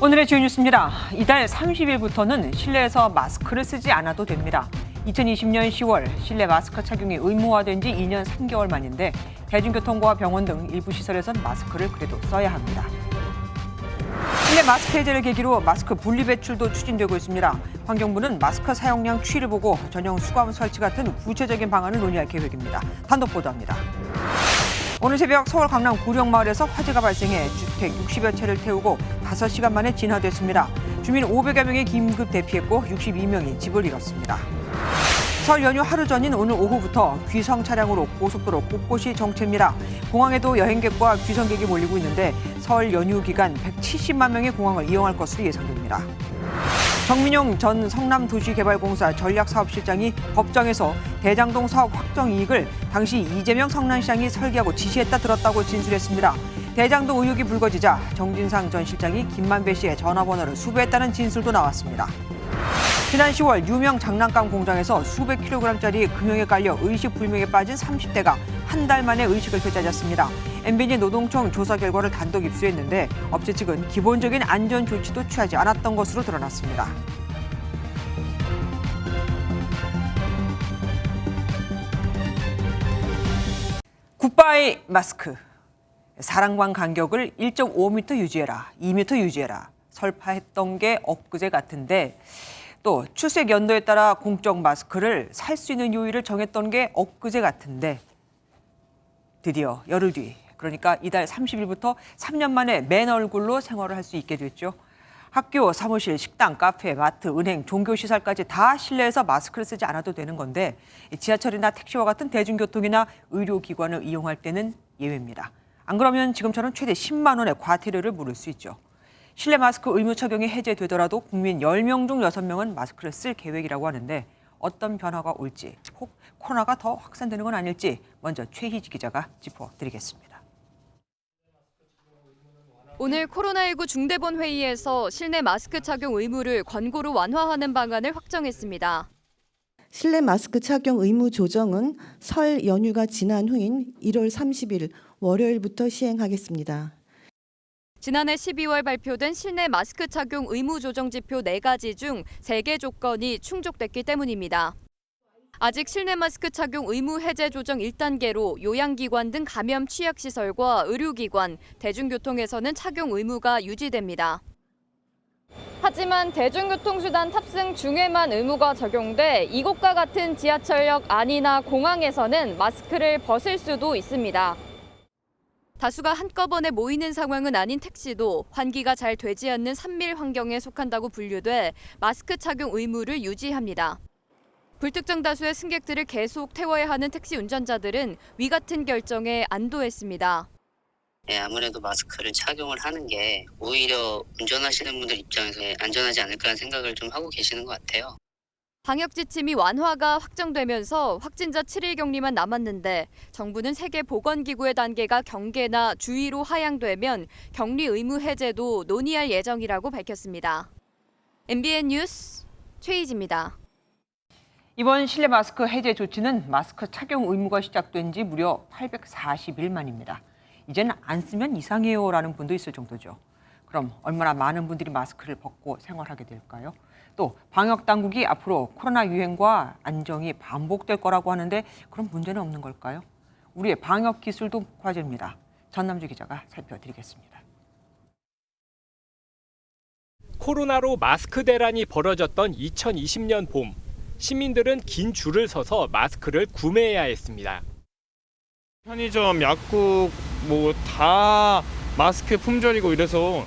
오늘의 주요 뉴스입니다. 이달 30일부터는 실내에서 마스크를 쓰지 않아도 됩니다. 2020년 10월 실내 마스크 착용이 의무화된 지 2년 3개월 만인데 대중교통과 병원 등 일부 시설에선 마스크를 그래도 써야 합니다. 실내 마스크 해제를 계기로 마스크 분리 배출도 추진되고 있습니다. 환경부는 마스크 사용량 추이를 보고 전용 수거함 설치 같은 구체적인 방안을 논의할 계획입니다. 단독 보도합니다. 오늘 새벽 서울 강남 고령마을에서 화재가 발생해 주택 60여 채를 태우고 5시간 만에 진화됐습니다. 주민 500여 명이 긴급 대피했고 62명이 집을 잃었습니다. 설 연휴 하루 전인 오늘 오후부터 귀성 차량으로 고속도로 곳곳이 정체입니다. 공항에도 여행객과 귀성객이 몰리고 있는데 설 연휴 기간 170만 명의 공항을 이용할 것으로 예상됩니다. 정민용 전 성남도시개발공사 전략사업실장이 법정에서 대장동 사업 확정 이익을 당시 이재명 성남시장이 설계하고 지시했다 들었다고 진술했습니다. 대장동 의혹이 불거지자 정진상 전 실장이 김만배 씨의 전화번호를 수배했다는 진술도 나왔습니다. 지난 10월 유명 장난감 공장에서 수백 킬로그램짜리 금형에 깔려 의식불명에 빠진 30대가 한 달 만에 의식을 되찾았습니다. MBN 노동청 조사 결과를 단독 입수했는데 업체 측은 기본적인 안전 조치도 취하지 않았던 것으로 드러났습니다. 굿바이 마스크. 사랑방 간격을 1.5m 유지해라, 2m 유지해라. 설파했던 게 엊그제 같은데 또 출생 연도에 따라 공적 마스크를 살 수 있는 요일을 정했던 게 엊그제 같은데 드디어 열흘 뒤, 그러니까 이달 30일부터 3년 만에 맨 얼굴로 생활을 할 수 있게 됐죠. 학교, 사무실, 식당, 카페, 마트, 은행, 종교시설까지 다 실내에서 마스크를 쓰지 않아도 되는 건데 지하철이나 택시와 같은 대중교통이나 의료기관을 이용할 때는 예외입니다. 안 그러면 지금처럼 최대 10만 원의 과태료를 물을 수 있죠. 실내 마스크 의무 적용이 해제되더라도 국민 10명 중 6명은 마스크를 쓸 계획이라고 하는데 어떤 변화가 올지, 혹 코로나가 더 확산되는 건 아닐지 먼저 최희지 기자가 짚어드리겠습니다. 오늘 코로나19 중대본 회의에서 실내 마스크 착용 의무를 권고로 완화하는 방안을 확정했습니다. 실내 마스크 착용 의무 조정은 설 연휴가 지난 후인 1월 30일 월요일부터 시행하겠습니다. 지난해 12월 발표된 실내 마스크 착용 의무 조정 지표 4가지 중 3개 조건이 충족됐기 때문입니다. 아직 실내 마스크 착용 의무 해제 조정 1단계로 요양기관 등 감염 취약시설과 의료기관, 대중교통에서는 착용 의무가 유지됩니다. 하지만 대중교통수단 탑승 중에만 의무가 적용돼 이곳과 같은 지하철역 안이나 공항에서는 마스크를 벗을 수도 있습니다. 다수가 한꺼번에 모이는 상황은 아닌 택시도 환기가 잘 되지 않는 산밀 환경에 속한다고 분류돼 마스크 착용 의무를 유지합니다. 불특정 다수의 승객들을 계속 태워야 하는 택시 운전자들은 위 같은 결정에 안도했습니다. 네, 아무래도 마스크를 착용을 하는 게 오히려 운전하시는 분들 입장에서 안전하지 않을까라는 생각을 좀 하고 계시는 것 같아요. 방역 지침이 완화가 확정되면서 확진자 7일 격리만 남았는데 정부는 세계보건기구의 단계가 경계나 주의로 하향되면 격리 의무 해제도 논의할 예정이라고 밝혔습니다. MBN 뉴스 최희지입니다. 이번 실내 마스크 해제 조치는 마스크 착용 의무가 시작된 지 무려 840일 만입니다. 이제는 안 쓰면 이상해요라는 분도 있을 정도죠. 그럼 얼마나 많은 분들이 마스크를 벗고 생활하게 될까요? 또 방역 당국이 앞으로 코로나 유행과 안정이 반복될 거라고 하는데 그런 문제는 없는 걸까요? 우리의 방역 기술도 과제입니다. 전남주 기자가 살펴드리겠습니다. 코로나로 마스크 대란이 벌어졌던 2020년 봄, 시민들은 긴 줄을 서서 마스크를 구매해야 했습니다. 편의점, 약국 뭐 다 마스크 품절이고 이래서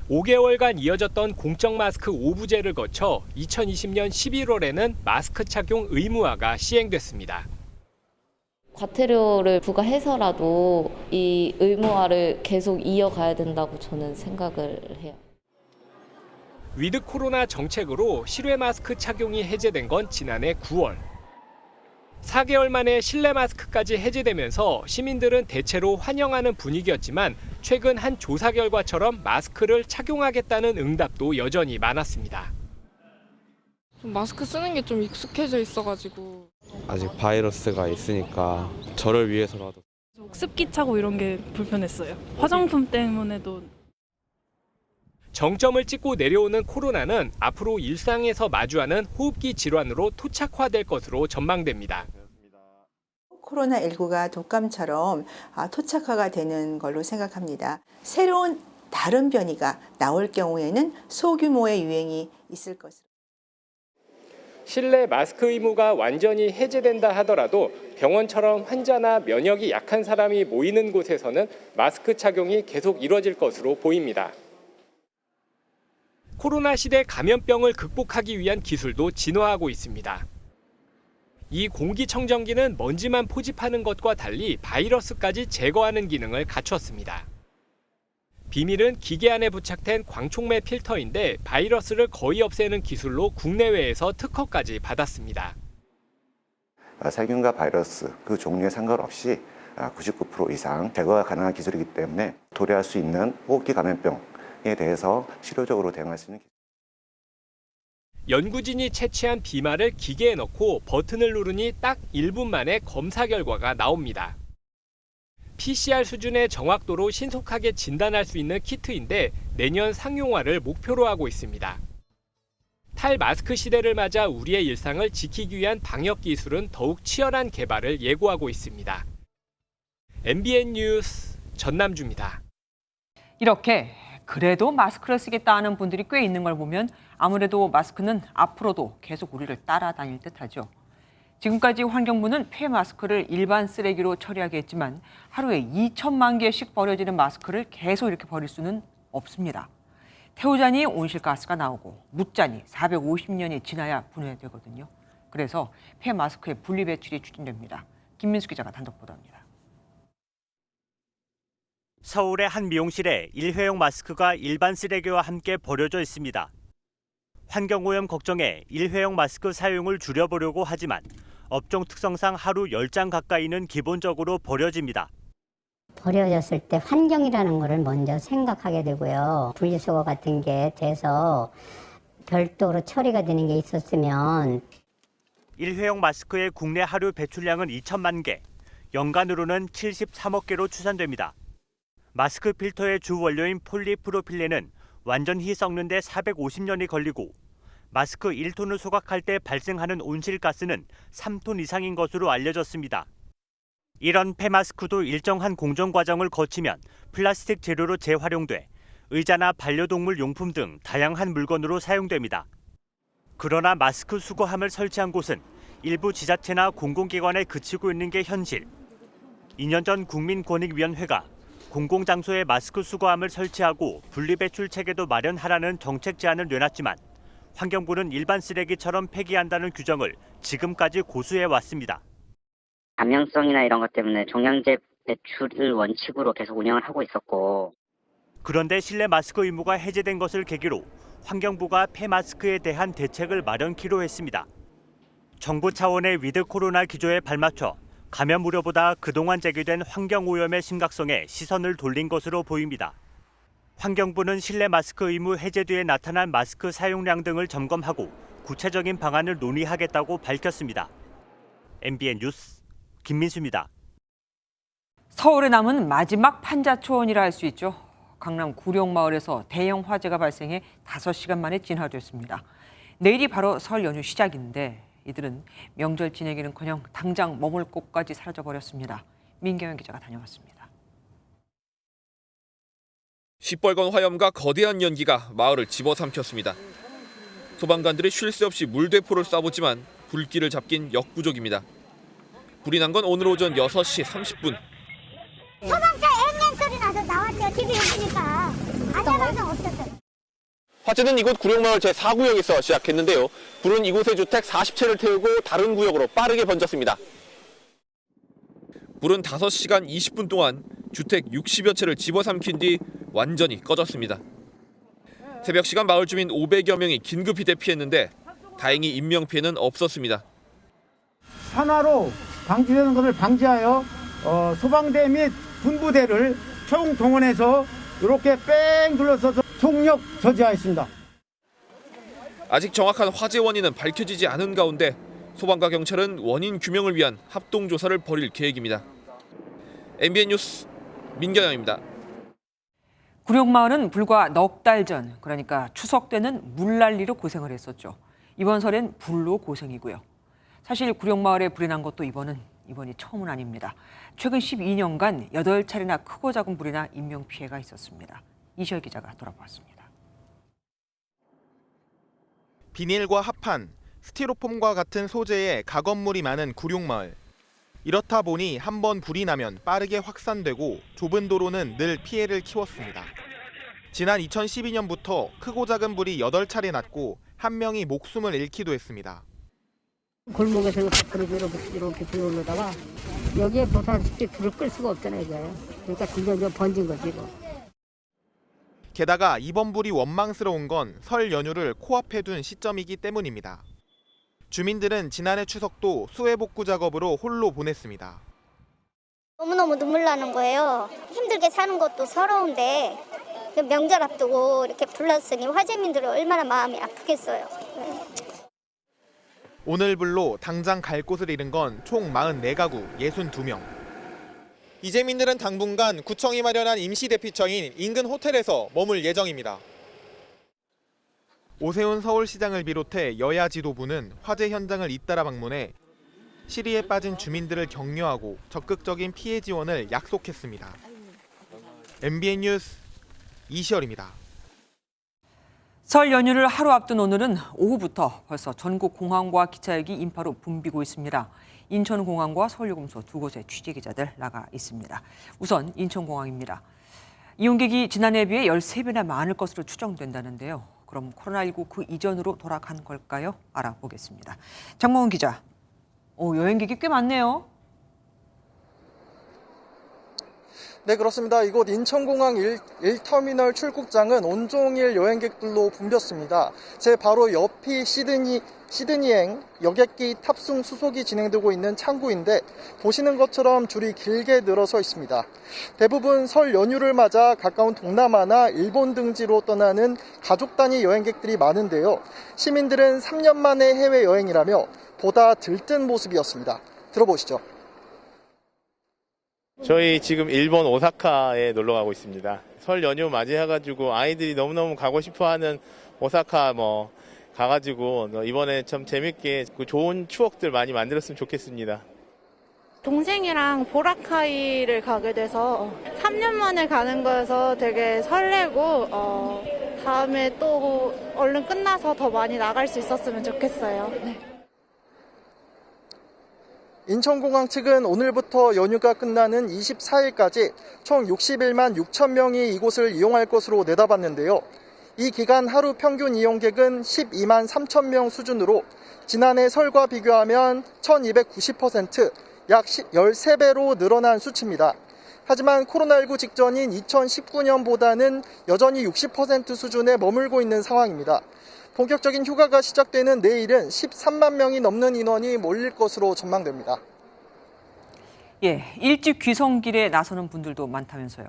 5개월간 이어졌던 공적 마스크 오부제를 거쳐 2020년 11월에는 마스크 착용 의무화가 시행됐습니다. 과태료를 부과해서라도 이 의무화를 계속 이어가야 된다고 저는 생각을 해요. 위드 코로나 정책으로 실외 마스크 착용이 해제된 건 지난해 9월. 4개월 만에 실내 마스크까지 해제되면서 시민들은 대체로 환영하는 분위기였지만 최근 한 조사 결과처럼 마스크를 착용하겠다는 응답도 여전히 많았습니다. 마스크 쓰는 게 좀 익숙해져 있어가지고 아직 바이러스가 있으니까 저를 위해서라도 습기 차고 이런 게 불편했어요. 화장품 때문에도. 정점을 찍고 내려오는 코로나는 앞으로 일상에서 마주하는 호흡기 질환으로 토착화될 것으로 전망됩니다. 코로나19가 독감처럼 토착화가 되는 걸로 생각합니다. 새로운 다른 변이가 나올 경우에는 소규모의 유행이 있을 것으로. 실내 마스크 의무가 완전히 해제된다 하더라도 병원처럼 환자나 면역이 약한 사람이 모이는 곳에서는 마스크 착용이 계속 이뤄질 것으로 보입니다. 코로나 시대 감염병을 극복하기 위한 기술도 진화하고 있습니다. 이 공기청정기는 먼지만 포집하는 것과 달리 바이러스까지 제거하는 기능을 갖췄습니다. 비밀은 기계 안에 부착된 광촉매 필터인데 바이러스를 거의 없애는 기술로 국내외에서 특허까지 받았습니다. 살균과 바이러스 그 종류에 상관없이 99% 이상 제거가 가능한 기술이기 때문에 도래할 수 있는 호흡기 감염병에 대해서 실효적으로 대응할 수 있는 기술. 연구진이 채취한 비말을 기계에 넣고 버튼을 누르니 딱 1분 만에 검사 결과가 나옵니다. PCR 수준의 정확도로 신속하게 진단할 수 있는 키트인데 내년 상용화를 목표로 하고 있습니다. 탈마스크 시대를 맞아 우리의 일상을 지키기 위한 방역 기술은 더욱 치열한 개발을 예고하고 있습니다. MBN 뉴스 전남주입니다. 이렇게 그래도 마스크를 쓰겠다 하는 분들이 꽤 있는 걸 보면 아무래도 마스크는 앞으로도 계속 우리를 따라다닐 듯하죠. 지금까지 환경부는 폐마스크를 일반 쓰레기로 처리하게 했지만 하루에 2천만 개씩 버려지는 마스크를 계속 이렇게 버릴 수는 없습니다. 태우자니 온실가스가 나오고 묻자니 450년이 지나야 분해되거든요. 그래서 폐마스크의 분리배출이 추진됩니다. 김민수 기자가 단독 보도합니다. 서울의 한 미용실에 일회용 마스크가 일반 쓰레기와 함께 버려져 있습니다. 환경오염 걱정에 일회용 마스크 사용을 줄여보려고 하지만 업종 특성상 하루 10장 가까이는 기본적으로 버려집니다. 버려졌을 때 환경이라는 것을 먼저 생각하게 되고요. 분리수거 같은 게 돼서 별도로 처리가 되는 게 있었으면. 일회용 마스크의 국내 하루 배출량은 2천만 개, 연간으로는 73억 개로 추산됩니다. 마스크 필터의 주 원료인 폴리프로필렌은 완전히 썩는 데 450년이 걸리고 마스크 1톤을 소각할 때 발생하는 온실가스는 3톤 이상인 것으로 알려졌습니다. 이런 폐마스크도 일정한 공정 과정을 거치면 플라스틱 재료로 재활용돼 의자나 반려동물 용품 등 다양한 물건으로 사용됩니다. 그러나 마스크 수거함을 설치한 곳은 일부 지자체나 공공기관에 그치고 있는 게 현실. 2년 전 국민권익위원회가 공공장소에 마스크 수거함을 설치하고 분리배출 체계도 마련하라는 정책 제안을 내놨지만 환경부는 일반 쓰레기처럼 폐기한다는 규정을 지금까지 고수해왔습니다. 감염성이나 이런 것 때문에 종량제 배출을 원칙으로 계속 운영을 하고 있었고. 그런데 실내 마스크 의무가 해제된 것을 계기로 환경부가 폐마스크에 대한 대책을 마련키로 했습니다. 정부 차원의 위드 코로나 기조에 발맞춰 감염 우려보다 그동안 제기된 환경오염의 심각성에 시선을 돌린 것으로 보입니다. 환경부는 실내 마스크 의무 해제 뒤에 나타난 마스크 사용량 등을 점검하고 구체적인 방안을 논의하겠다고 밝혔습니다. MBN 뉴스 김민수입니다. 서울에 남은 마지막 판자촌이라 할 수 있죠. 강남 구룡마을에서 대형 화재가 발생해 5시간 만에 진화됐습니다. 내일이 바로 설 연휴 시작인데 이들은 명절 지내기는커녕 당장 머물 곳까지 사라져버렸습니다. 민경현 기자가 다녀왔습니다. 시뻘건 화염과 거대한 연기가 마을을 집어삼켰습니다. 소방관들이 쉴 새 없이 물대포를 쏴보지만 불길을 잡긴 역부족입니다. 불이 난 건 오늘 오전 6시 30분. 소방차 앵앵 소리 나서 나왔죠. TV 있으니까. 안전하게 없었어요. 화재는 이곳 구룡마을 제4구역에서 시작했는데요. 불은 이곳의 주택 40채를 태우고 다른 구역으로 빠르게 번졌습니다. 불은 5시간 20분 동안 주택 60여 채를 집어삼킨 뒤 완전히 꺼졌습니다. 새벽 시간 마을 주민 500여 명이 긴급히 대피했는데 다행히 인명피해는 없었습니다. 산화로 방지되는 것을 방지하여 소방대 및 분부대를 총동원해서 이렇게 뺑 둘러서서 총력 저지하였습니다. 아직 정확한 화재 원인은 밝혀지지 않은 가운데 소방과 경찰은 원인 규명을 위한 합동조사를 벌일 계획입니다. MBN 뉴스 민경영입니다. 구룡마을은 불과 넉 달 전, 그러니까 추석 때는 물난리로 고생을 했었죠. 이번 설엔 불로 고생이고요. 사실 구룡마을에 불이 난 것도 이번이 처음은 아닙니다. 최근 12년간 8차례나 크고 작은 불이나 인명피해가 있었습니다. 이시열 기자가 돌아보았습니다. 비닐과 합판, 스티로폼과 같은 소재의 가건물이 많은 구룡마을. 이렇다 보니 한 번 불이 나면 빠르게 확산되고 좁은 도로는 늘 피해를 키웠습니다. 지난 2012년부터 크고 작은 불이 8차례 났고 한 명이 목숨을 잃기도 했습니다. 골목에서 이렇게 들어오려다가 여기에 보다시피 불을 끌 수가 없잖아요, 이게. 그러니까 점점 번진 거지, 이거. 게다가 이번 불이 원망스러운 건 설 연휴를 코앞에 둔 시점이기 때문입니다. 주민들은 지난해 추석도 수해 복구 작업으로 홀로 보냈습니다. 너무너무 눈물 나는 거예요. 힘들게 사는 것도 서러운데 명절 앞두고 이렇게 불났으니 화재민들은 얼마나 마음이 아프겠어요. 오늘 불로 당장 갈 곳을 잃은 건 총 44가구 62명. 이재민들은 당분간 구청이 마련한 임시 대피처인 인근 호텔에서 머물 예정입니다. 오세훈 서울시장을 비롯해 여야 지도부는 화재 현장을 잇따라 방문해 시리에 빠진 주민들을 격려하고 적극적인 피해 지원을 약속했습니다. MBN 뉴스 이시열입니다. 설 연휴를 하루 앞둔 오늘은 오후부터 벌써 전국 공항과 기차역이 인파로 붐비고 있습니다. 인천공항과 서울요금소 두 곳에 취재기자들 나가 있습니다. 우선 인천공항입니다. 이용객이 지난해에 비해 13배나 많을 것으로 추정된다는데요. 그럼 코로나19 그 이전으로 돌아간 걸까요? 알아보겠습니다. 장모은 기자, 여행객이 꽤 많네요. 네, 그렇습니다. 이곳 인천공항 1터미널 출국장은 온종일 여행객들로 붐볐습니다. 제 바로 옆이 시드니행 여객기 탑승 수속이 진행되고 있는 창구인데 보시는 것처럼 줄이 길게 늘어서 있습니다. 대부분 설 연휴를 맞아 가까운 동남아나 일본 등지로 떠나는 가족 단위 여행객들이 많은데요. 시민들은 3년 만에 해외여행이라며 보다 들뜬 모습이었습니다. 들어보시죠. 저희 지금 일본 오사카에 놀러 가고 있습니다. 설 연휴 맞이해가지고 아이들이 너무너무 가고 싶어하는 오사카 가가지고 이번에 참 재밌게 좋은 추억들 많이 만들었으면 좋겠습니다. 동생이랑 보라카이를 가게 돼서 3년 만에 가는 거여서 되게 설레고 다음에 또 얼른 끝나서 더 많이 나갈 수 있었으면 좋겠어요. 네. 인천공항 측은 오늘부터 연휴가 끝나는 24일까지 총 61만 6천 명이 이곳을 이용할 것으로 내다봤는데요. 이 기간 하루 평균 이용객은 12만 3천 명 수준으로 지난해 설과 비교하면 1290%, 약 13배로 늘어난 수치입니다. 하지만 코로나19 직전인 2019년보다는 여전히 60% 수준에 머물고 있는 상황입니다. 본격적인 휴가가 시작되는 내일은 13만 명이 넘는 인원이 몰릴 것으로 전망됩니다. 일찍 귀성길에 나서는 분들도 많다면서요.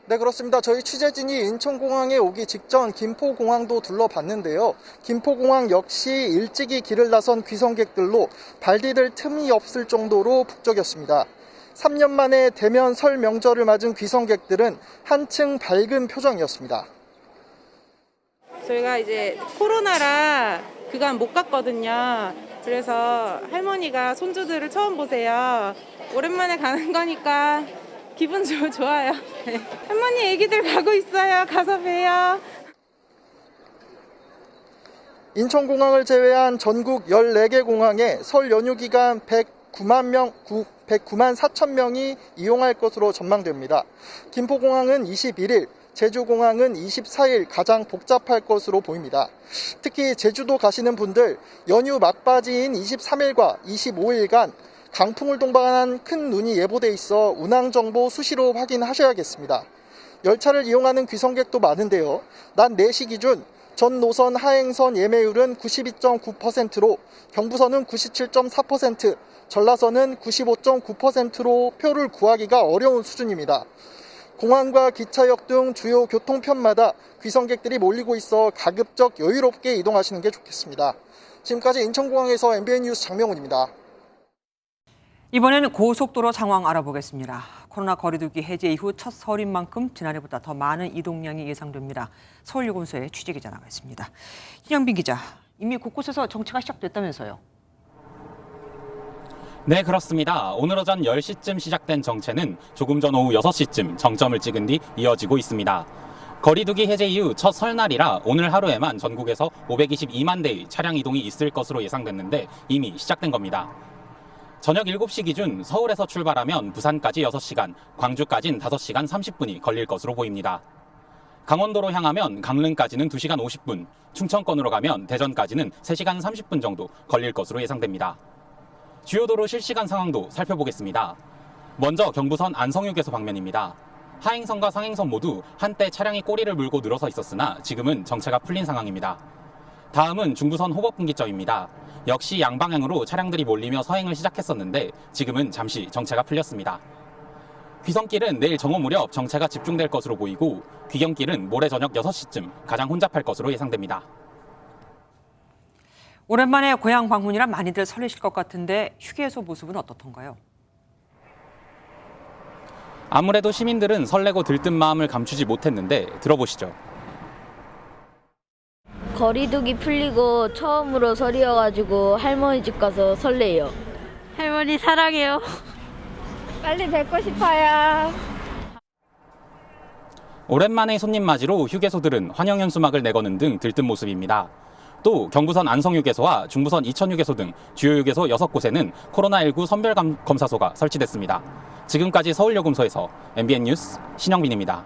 네, 그렇습니다. 저희 취재진이 인천공항에 오기 직전 김포공항도 둘러봤는데요. 김포공항 역시 일찍이 길을 나선 귀성객들로 발 디딜 틈이 없을 정도로 북적였습니다. 3년 만에 대면 설 명절을 맞은 귀성객들은 한층 밝은 표정이었습니다. 저희가 이제 코로나라 그간 못 갔거든요. 그래서 할머니가 손주들을 처음 보세요. 오랜만에 가는 거니까 기분 좋아요. 네. 할머니 애기들 가고 있어요. 가서 봬요. 인천공항을 제외한 전국 14개 공항에 설 연휴 기간 109만 4천 명이 이용할 것으로 전망됩니다. 김포공항은 21일, 제주공항은 24일 가장 복잡할 것으로 보입니다. 특히 제주도 가시는 분들 연휴 막바지인 23일과 25일간 강풍을 동반한 큰 눈이 예보돼 있어 운항 정보 수시로 확인하셔야겠습니다. 열차를 이용하는 귀성객도 많은데요. 낮 4시 기준 전 노선 하행선 예매율은 92.9%로 경부선은 97.4%, 전라선은 95.9%로 표를 구하기가 어려운 수준입니다. 공항과 기차역 등 주요 교통편마다 귀성객들이 몰리고 있어 가급적 여유롭게 이동하시는 게 좋겠습니다. 지금까지 인천공항에서 MBN 뉴스 장명훈입니다. 이번에는 고속도로 상황 알아보겠습니다. 코로나 거리두기 해제 이후 첫 설인 만큼 지난해보다 더 많은 이동량이 예상됩니다. 서울요금소에 취재기자 나가 있습니다. 신영빈 기자, 이미 곳곳에서 정체가 시작됐다면서요? 네, 그렇습니다. 오늘 오전 10시쯤 시작된 정체는 조금 전 오후 6시쯤 정점을 찍은 뒤 이어지고 있습니다. 거리두기 해제 이후 첫 설날이라 오늘 하루에만 전국에서 522만 대의 차량 이동이 있을 것으로 예상됐는데 이미 시작된 겁니다. 저녁 7시 기준 서울에서 출발하면 부산까지 6시간, 광주까지는 5시간 30분이 걸릴 것으로 보입니다. 강원도로 향하면 강릉까지는 2시간 50분, 충청권으로 가면 대전까지는 3시간 30분 정도 걸릴 것으로 예상됩니다. 주요 도로 실시간 상황도 살펴보겠습니다. 먼저 경부선 안성휴게소 방면입니다. 하행선과 상행선 모두 한때 차량이 꼬리를 물고 늘어서 있었으나 지금은 정체가 풀린 상황입니다. 다음은 중부선 호법분기점입니다. 역시 양방향으로 차량들이 몰리며 서행을 시작했었는데 지금은 잠시 정체가 풀렸습니다. 귀성길은 내일 정오 무렵 정체가 집중될 것으로 보이고 귀경길은 모레 저녁 6시쯤 가장 혼잡할 것으로 예상됩니다. 오랜만에 고향 방문이라 많이들 설레실 것 같은데 휴게소 모습은 어떻던가요? 아무래도 시민들은 설레고 들뜬 마음을 감추지 못했는데 들어보시죠. 거리두기 풀리고 처음으로 설이어가지고 할머니 집 가서 설레요. 할머니 사랑해요. 빨리 뵙고 싶어요. 오랜만에 손님 맞이로 휴게소들은 환영 현수막을 내거는 등 들뜬 모습입니다. 또 경부선 안성휴게소와 중부선 이천휴게소 등 주요 휴게소 6곳에는 코로나19 선별검사소가 설치됐습니다. 지금까지 서울요금소에서 MBN 뉴스 신영빈입니다.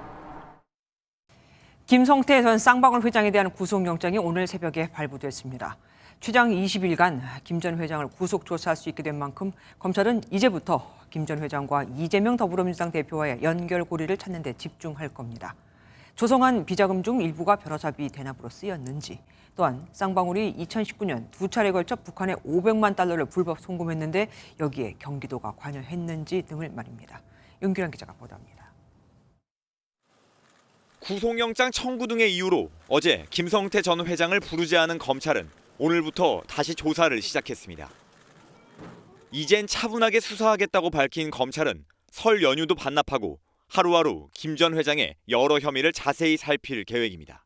김성태 전 쌍방울 회장에 대한 구속영장이 오늘 새벽에 발부됐습니다. 최장 20일간 김 전 회장을 구속 조사할 수 있게 된 만큼 검찰은 이제부터 김 전 회장과 이재명 더불어민주당 대표와의 연결고리를 찾는 데 집중할 겁니다. 조성한 비자금 중 일부가 변호사비 대납으로 쓰였는지, 또한 쌍방울이 2019년 2차례에 걸쳐 북한에 500만 달러를 불법 송금했는데 여기에 경기도가 관여했는지 등을 말입니다. 윤규란 기자가 보도합니다. 구속영장 청구 등의 이유로 어제 김성태 전 회장을 부르지 않은 검찰은 오늘부터 다시 조사를 시작했습니다. 이젠 차분하게 수사하겠다고 밝힌 검찰은 설 연휴도 반납하고 하루하루 김 전 회장의 여러 혐의를 자세히 살필 계획입니다.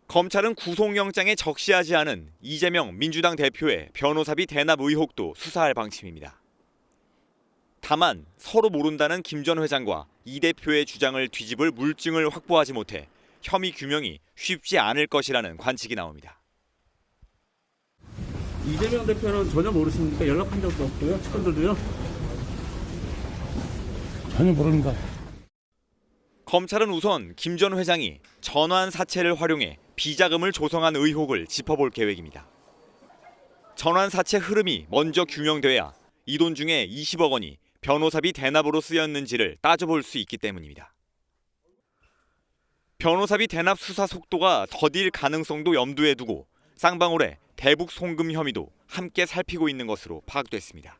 검찰은 구속영장에 적시하지 않은 이재명 민주당 대표의 변호사비 대납 의혹도 수사할 방침입니다. 다만 서로 모른다는 김 전 회장과 이 대표의 주장을 뒤집을 물증을 확보하지 못해 혐의 규명이 쉽지 않을 것이라는 관측이 나옵니다. 이재명 대표는 전혀 모르십니까? 연락한 적도 없고요. 측근들도요? 전혀 모릅니다. 검찰은 우선 김 전 회장이 전환 사채를 활용해 비자금을 조성한 의혹을 짚어볼 계획입니다. 전환 사채 흐름이 먼저 규명돼야 이 돈 중에 20억 원이 변호사비 대납으로 쓰였는지를 따져볼 수 있기 때문입니다. 변호사비 대납 수사 속도가 더딜 가능성도 염두에 두고 쌍방울의 대북 송금 혐의도 함께 살피고 있는 것으로 파악됐습니다.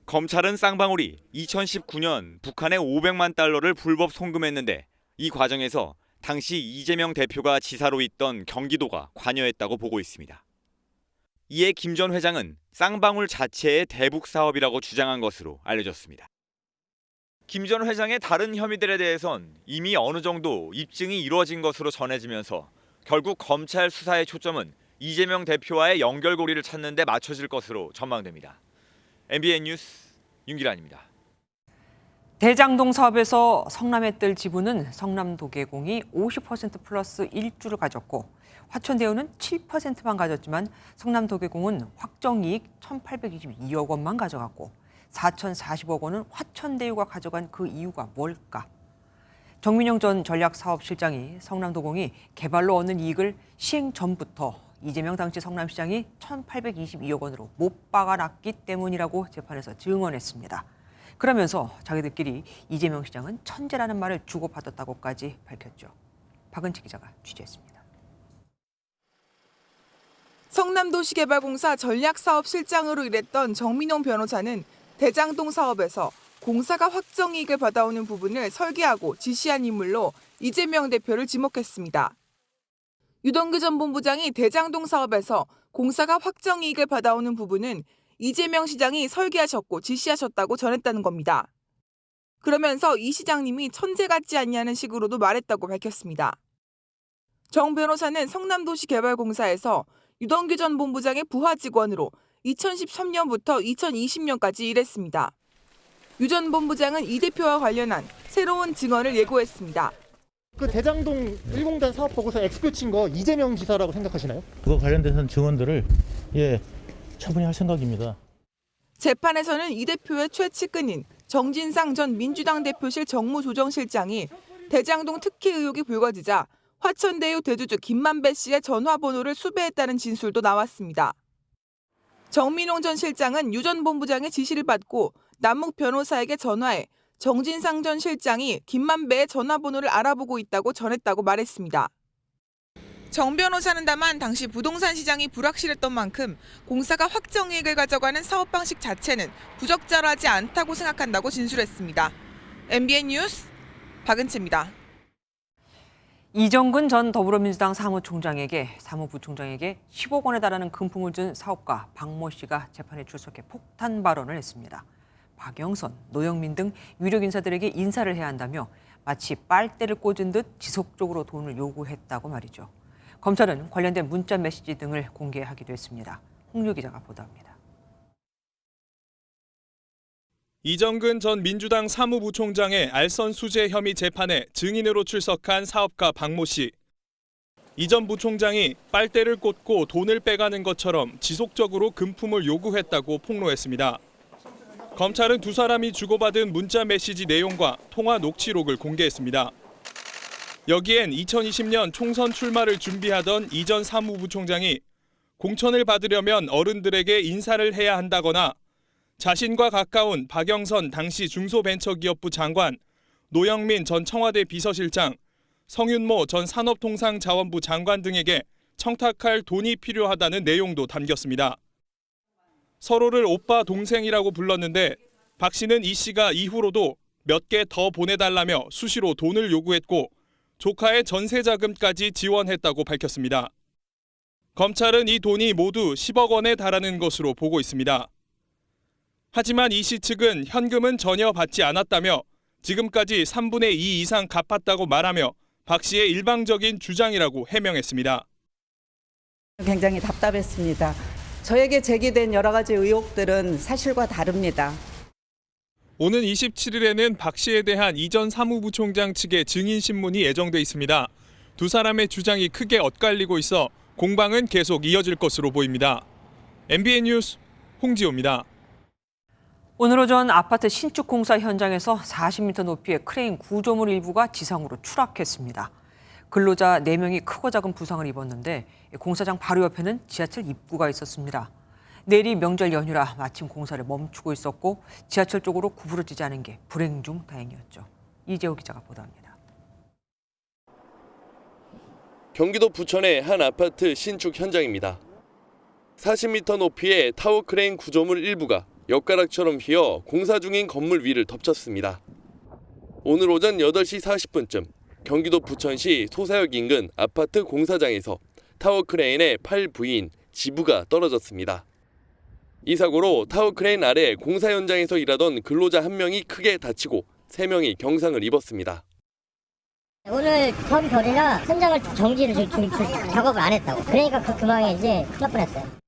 검찰은 쌍방울이 2019년 북한에 500만 달러를 불법 송금했는데 이 과정에서 당시 이재명 대표가 지사로 있던 경기도가 관여했다고 보고 있습니다. 이에 김 전 회장은 쌍방울 자체의 대북 사업이라고 주장한 것으로 알려졌습니다. 김 전 회장의 다른 혐의들에 대해선 이미 어느 정도 입증이 이루어진 것으로 전해지면서 결국 검찰 수사의 초점은 이재명 대표와의 연결고리를 찾는 데 맞춰질 것으로 전망됩니다. MBN 뉴스 윤기란입니다. 대장동 사업에서 성남에 뜰 지분은 성남도계공이 50% 플러스 1주를 가졌고 화천대유는 7%만 가졌지만 성남도계공은 확정이익 1,822억 원만 가져갔고 4,040억 원은 화천대유가 가져간 그 이유가 뭘까? 정민영 전 전략사업실장이 성남도공이 개발로 얻는 이익을 시행 전부터 이재명 당시 성남시장이 1,822억 원으로 못 박아놨기 때문이라고 재판에서 증언했습니다. 그러면서 자기들끼리 이재명 시장은 천재라는 말을 주고받았다고까지 밝혔죠. 박은치 기자가 취재했습니다. 성남도시개발공사 전략사업실장으로 일했던 정민용 변호사는 대장동 사업에서 공사가 확정이익을 받아오는 부분을 설계하고 지시한 인물로 이재명 대표를 지목했습니다. 유동규 전 본부장이 대장동 사업에서 공사가 확정이익을 받아오는 부분은 이재명 시장이 설계하셨고 지시하셨다고 전했다는 겁니다. 그러면서 이 시장님이 천재 같지 않냐는 식으로도 말했다고 밝혔습니다. 정 변호사는 성남도시개발공사에서 유동규 전 본부장의 부하 직원으로 2013년부터 2020년까지 일했습니다. 유 전 본부장은 이 대표와 관련한 새로운 증언을 예고했습니다. 그 대장동 1공단 사업 보고서 엑스표 친 거 이재명 지사라고 생각하시나요? 그거 관련돼서는 증언들을 처분히 할 생각입니다. 재판에서는 이 대표의 최측근인 정진상 전 민주당 대표실 정무조정실장이 대장동 특혜 의혹이 불거지자 화천대유 대주주 김만배 씨의 전화번호를 수배했다는 진술도 나왔습니다. 정민홍 전 실장은 유 전 본부장의 지시를 받고 남욱 변호사에게 전화해 정진상 전 실장이 김만배의 전화번호를 알아보고 있다고 전했다고 말했습니다. 정 변호사는 다만 당시 부동산 시장이 불확실했던 만큼 공사가 확정이익을 가져가는 사업 방식 자체는 부적절하지 않다고 생각한다고 진술했습니다. MBN 뉴스 박은채입니다. 이정근 전 더불어민주당 사무부총장에게 10억 원에 달하는 금품을 준 사업가 박모 씨가 재판에 출석해 폭탄 발언을 했습니다. 박영선, 노영민 등 유력 인사들에게 인사를 해야 한다며 마치 빨대를 꽂은 듯 지속적으로 돈을 요구했다고 말이죠. 검찰은 관련된 문자 메시지 등을 공개하기도 했습니다. 홍유 기자가 보도합니다. 이정근 전 민주당 사무부총장의 알선 수재 혐의 재판에 증인으로 출석한 사업가 박모 씨. 이 전 부총장이 빨대를 꽂고 돈을 빼가는 것처럼 지속적으로 금품을 요구했다고 폭로했습니다. 검찰은 두 사람이 주고받은 문자 메시지 내용과 통화 녹취록을 공개했습니다. 여기엔 2020년 총선 출마를 준비하던 이 전 사무부총장이 공천을 받으려면 어른들에게 인사를 해야 한다거나 자신과 가까운 박영선 당시 중소벤처기업부 장관, 노영민 전 청와대 비서실장, 성윤모 전 산업통상자원부 장관 등에게 청탁할 돈이 필요하다는 내용도 담겼습니다. 서로를 오빠 동생이라고 불렀는데 박 씨는 이 씨가 이후로도 몇 개 더 보내달라며 수시로 돈을 요구했고 조카의 전세 자금까지 지원했다고 밝혔습니다. 검찰은 이 돈이 모두 10억 원에 달하는 것으로 보고 있습니다. 하지만 이 씨 측은 현금은 전혀 받지 않았다며 지금까지 3분의 2 이상 갚았다고 말하며 박 씨의 일방적인 주장이라고 해명했습니다. 굉장히 답답했습니다. 저에게 제기된 여러 가지 의혹들은 사실과 다릅니다. 오는 27일에는 박 씨에 대한 이 전 사무부총장 측의 증인 신문이 예정돼 있습니다. 두 사람의 주장이 크게 엇갈리고 있어 공방은 계속 이어질 것으로 보입니다. MBN 뉴스 홍지호입니다. 오늘 오전 아파트 신축 공사 현장에서 40m 높이의 크레인 구조물 일부가 지상으로 추락했습니다. 근로자 4명이 크고 작은 부상을 입었는데 공사장 바로 옆에는 지하철 입구가 있었습니다. 내일이 명절 연휴라 마침 공사를 멈추고 있었고 지하철 쪽으로 구부러지지 않은 게 불행 중 다행이었죠. 이재호 기자가 보도합니다. 경기도 부천의 한 아파트 신축 현장입니다. 40m 높이의 타워 크레인 구조물 일부가 엿가락처럼 휘어 공사 중인 건물 위를 덮쳤습니다. 오늘 오전 8시 40분쯤 경기도 부천시 소사역 인근 아파트 공사장에서 타워 크레인의 팔 부위인 지부가 떨어졌습니다. 이 사고로 타워 크레인 아래 공사 현장에서 일하던 근로자 1명이 크게 다치고 3명이 경상을 입었습니다. 오늘 결이나 현장을 정지를 작업을 안 했다고. 그러니까 그 금방에 이제 큰일 날 뻔했어요.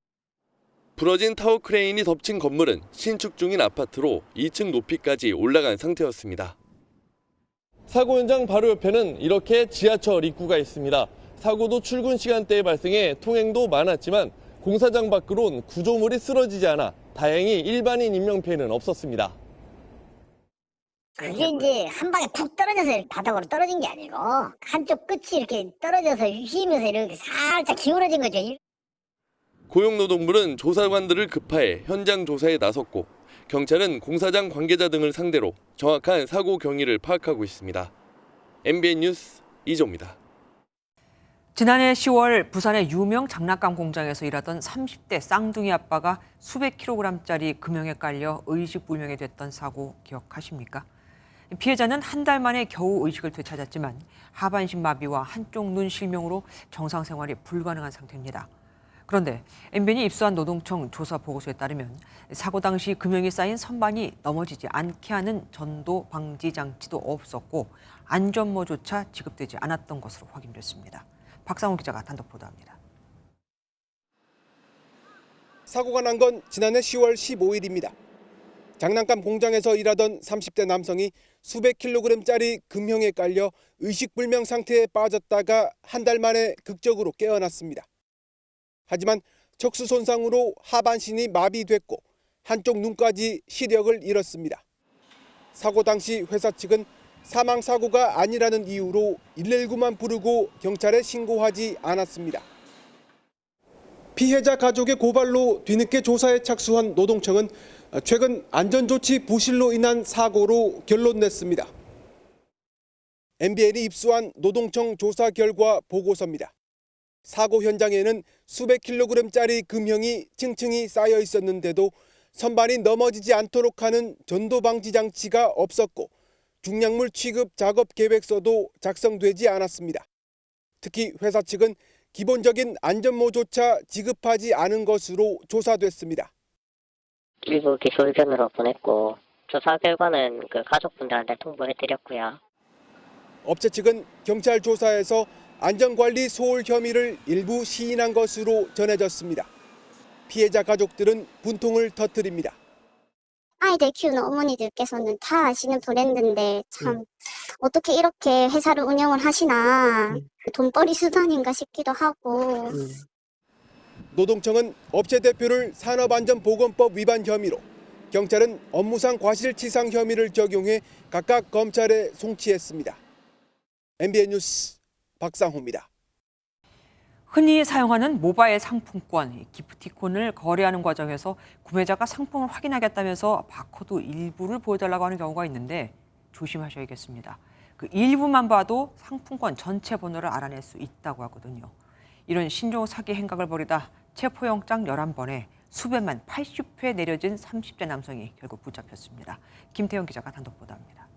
부러진 타워 크레인이 덮친 건물은 신축 중인 아파트로 2층 높이까지 올라간 상태였습니다. 사고 현장 바로 옆에는 이렇게 지하철 입구가 있습니다. 사고도 출근 시간대에 발생해 통행도 많았지만 공사장 밖으론 구조물이 쓰러지지 않아 다행히 일반인 인명피해는 없었습니다. 그게 이제 한 방에 푹 떨어져서 바닥으로 떨어진 게 아니고 한쪽 끝이 이렇게 떨어져서 휘면서 이렇게 살짝 기울어진 거죠. 고용노동부는 조사관들을 급파해 현장 조사에 나섰고 경찰은 공사장 관계자 등을 상대로 정확한 사고 경위를 파악하고 있습니다. MBN 뉴스 이조입니다. 지난해 10월 부산의 유명 장난감 공장에서 일하던 30대 쌍둥이 아빠가 수백 킬로그램짜리 금형에 깔려 의식불명이 됐던 사고 기억하십니까? 피해자는 한 달 만에 겨우 의식을 되찾았지만 하반신 마비와 한쪽 눈 실명으로 정상 생활이 불가능한 상태입니다. 그런데 MBN이 입수한 노동청 조사 보고서에 따르면 사고 당시 금형이 쌓인 선반이 넘어지지 않게 하는 전도 방지 장치도 없었고 안전모조차 지급되지 않았던 것으로 확인됐습니다. 박상훈 기자가 단독 보도합니다. 사고가 난 건 지난해 10월 15일입니다. 장난감 공장에서 일하던 30대 남성이 수백 킬로그램짜리 금형에 깔려 의식불명 상태에 빠졌다가 한 달 만에 극적으로 깨어났습니다. 하지만 척수 손상으로 하반신이 마비됐고 한쪽 눈까지 시력을 잃었습니다. 사고 당시 회사 측은 사망 사고가 아니라는 이유로 119만 부르고 경찰에 신고하지 않았습니다. 피해자 가족의 고발로 뒤늦게 조사에 착수한 노동청은 최근 안전조치 부실로 인한 사고로 결론 냈습니다. MBN이 입수한 노동청 조사 결과 보고서입니다. 사고 현장에는 수백 킬로그램짜리 금형이 층층이 쌓여 있었는데도 선반이 넘어지지 않도록 하는 전도 방지 장치가 없었고 중량물 취급 작업 계획서도 작성되지 않았습니다. 특히 회사 측은 기본적인 안전모조차 지급하지 않은 것으로 조사됐습니다. 일부 기소의견으로 보냈고 조사 결과는 가족분들한테 통보해드렸고요. 업체 측은 경찰 조사에서 안전관리 소홀 혐의를 일부 시인한 것으로 전해졌습니다. 피해자 가족들은 분통을 터뜨립니다. 아이들 키우는 어머니들께서는 다 아시는 브랜드인데 참 어떻게 이렇게 회사를 운영을 하시나 돈벌이 수단인가 싶기도 하고. 노동청은 업체 대표를 산업안전보건법 위반 혐의로, 경찰은 업무상 과실치상 혐의를 적용해 각각 검찰에 송치했습니다. MBN 뉴스 박상호입니다. 흔히 사용하는 모바일 상품권, 기프티콘을 거래하는 과정에서 구매자가 상품을 확인하겠다면서 바코드 일부를 보여달라고 하는 경우가 있는데 조심하셔야겠습니다. 그 일부만 봐도 상품권 전체 번호를 알아낼 수 있다고 하거든요. 이런 신종 사기 행각을 벌이다 체포영장 11번에 수배만 80회 내려진 30대 남성이 결국 붙잡혔습니다. 김태형 기자가 단독 보도합니다.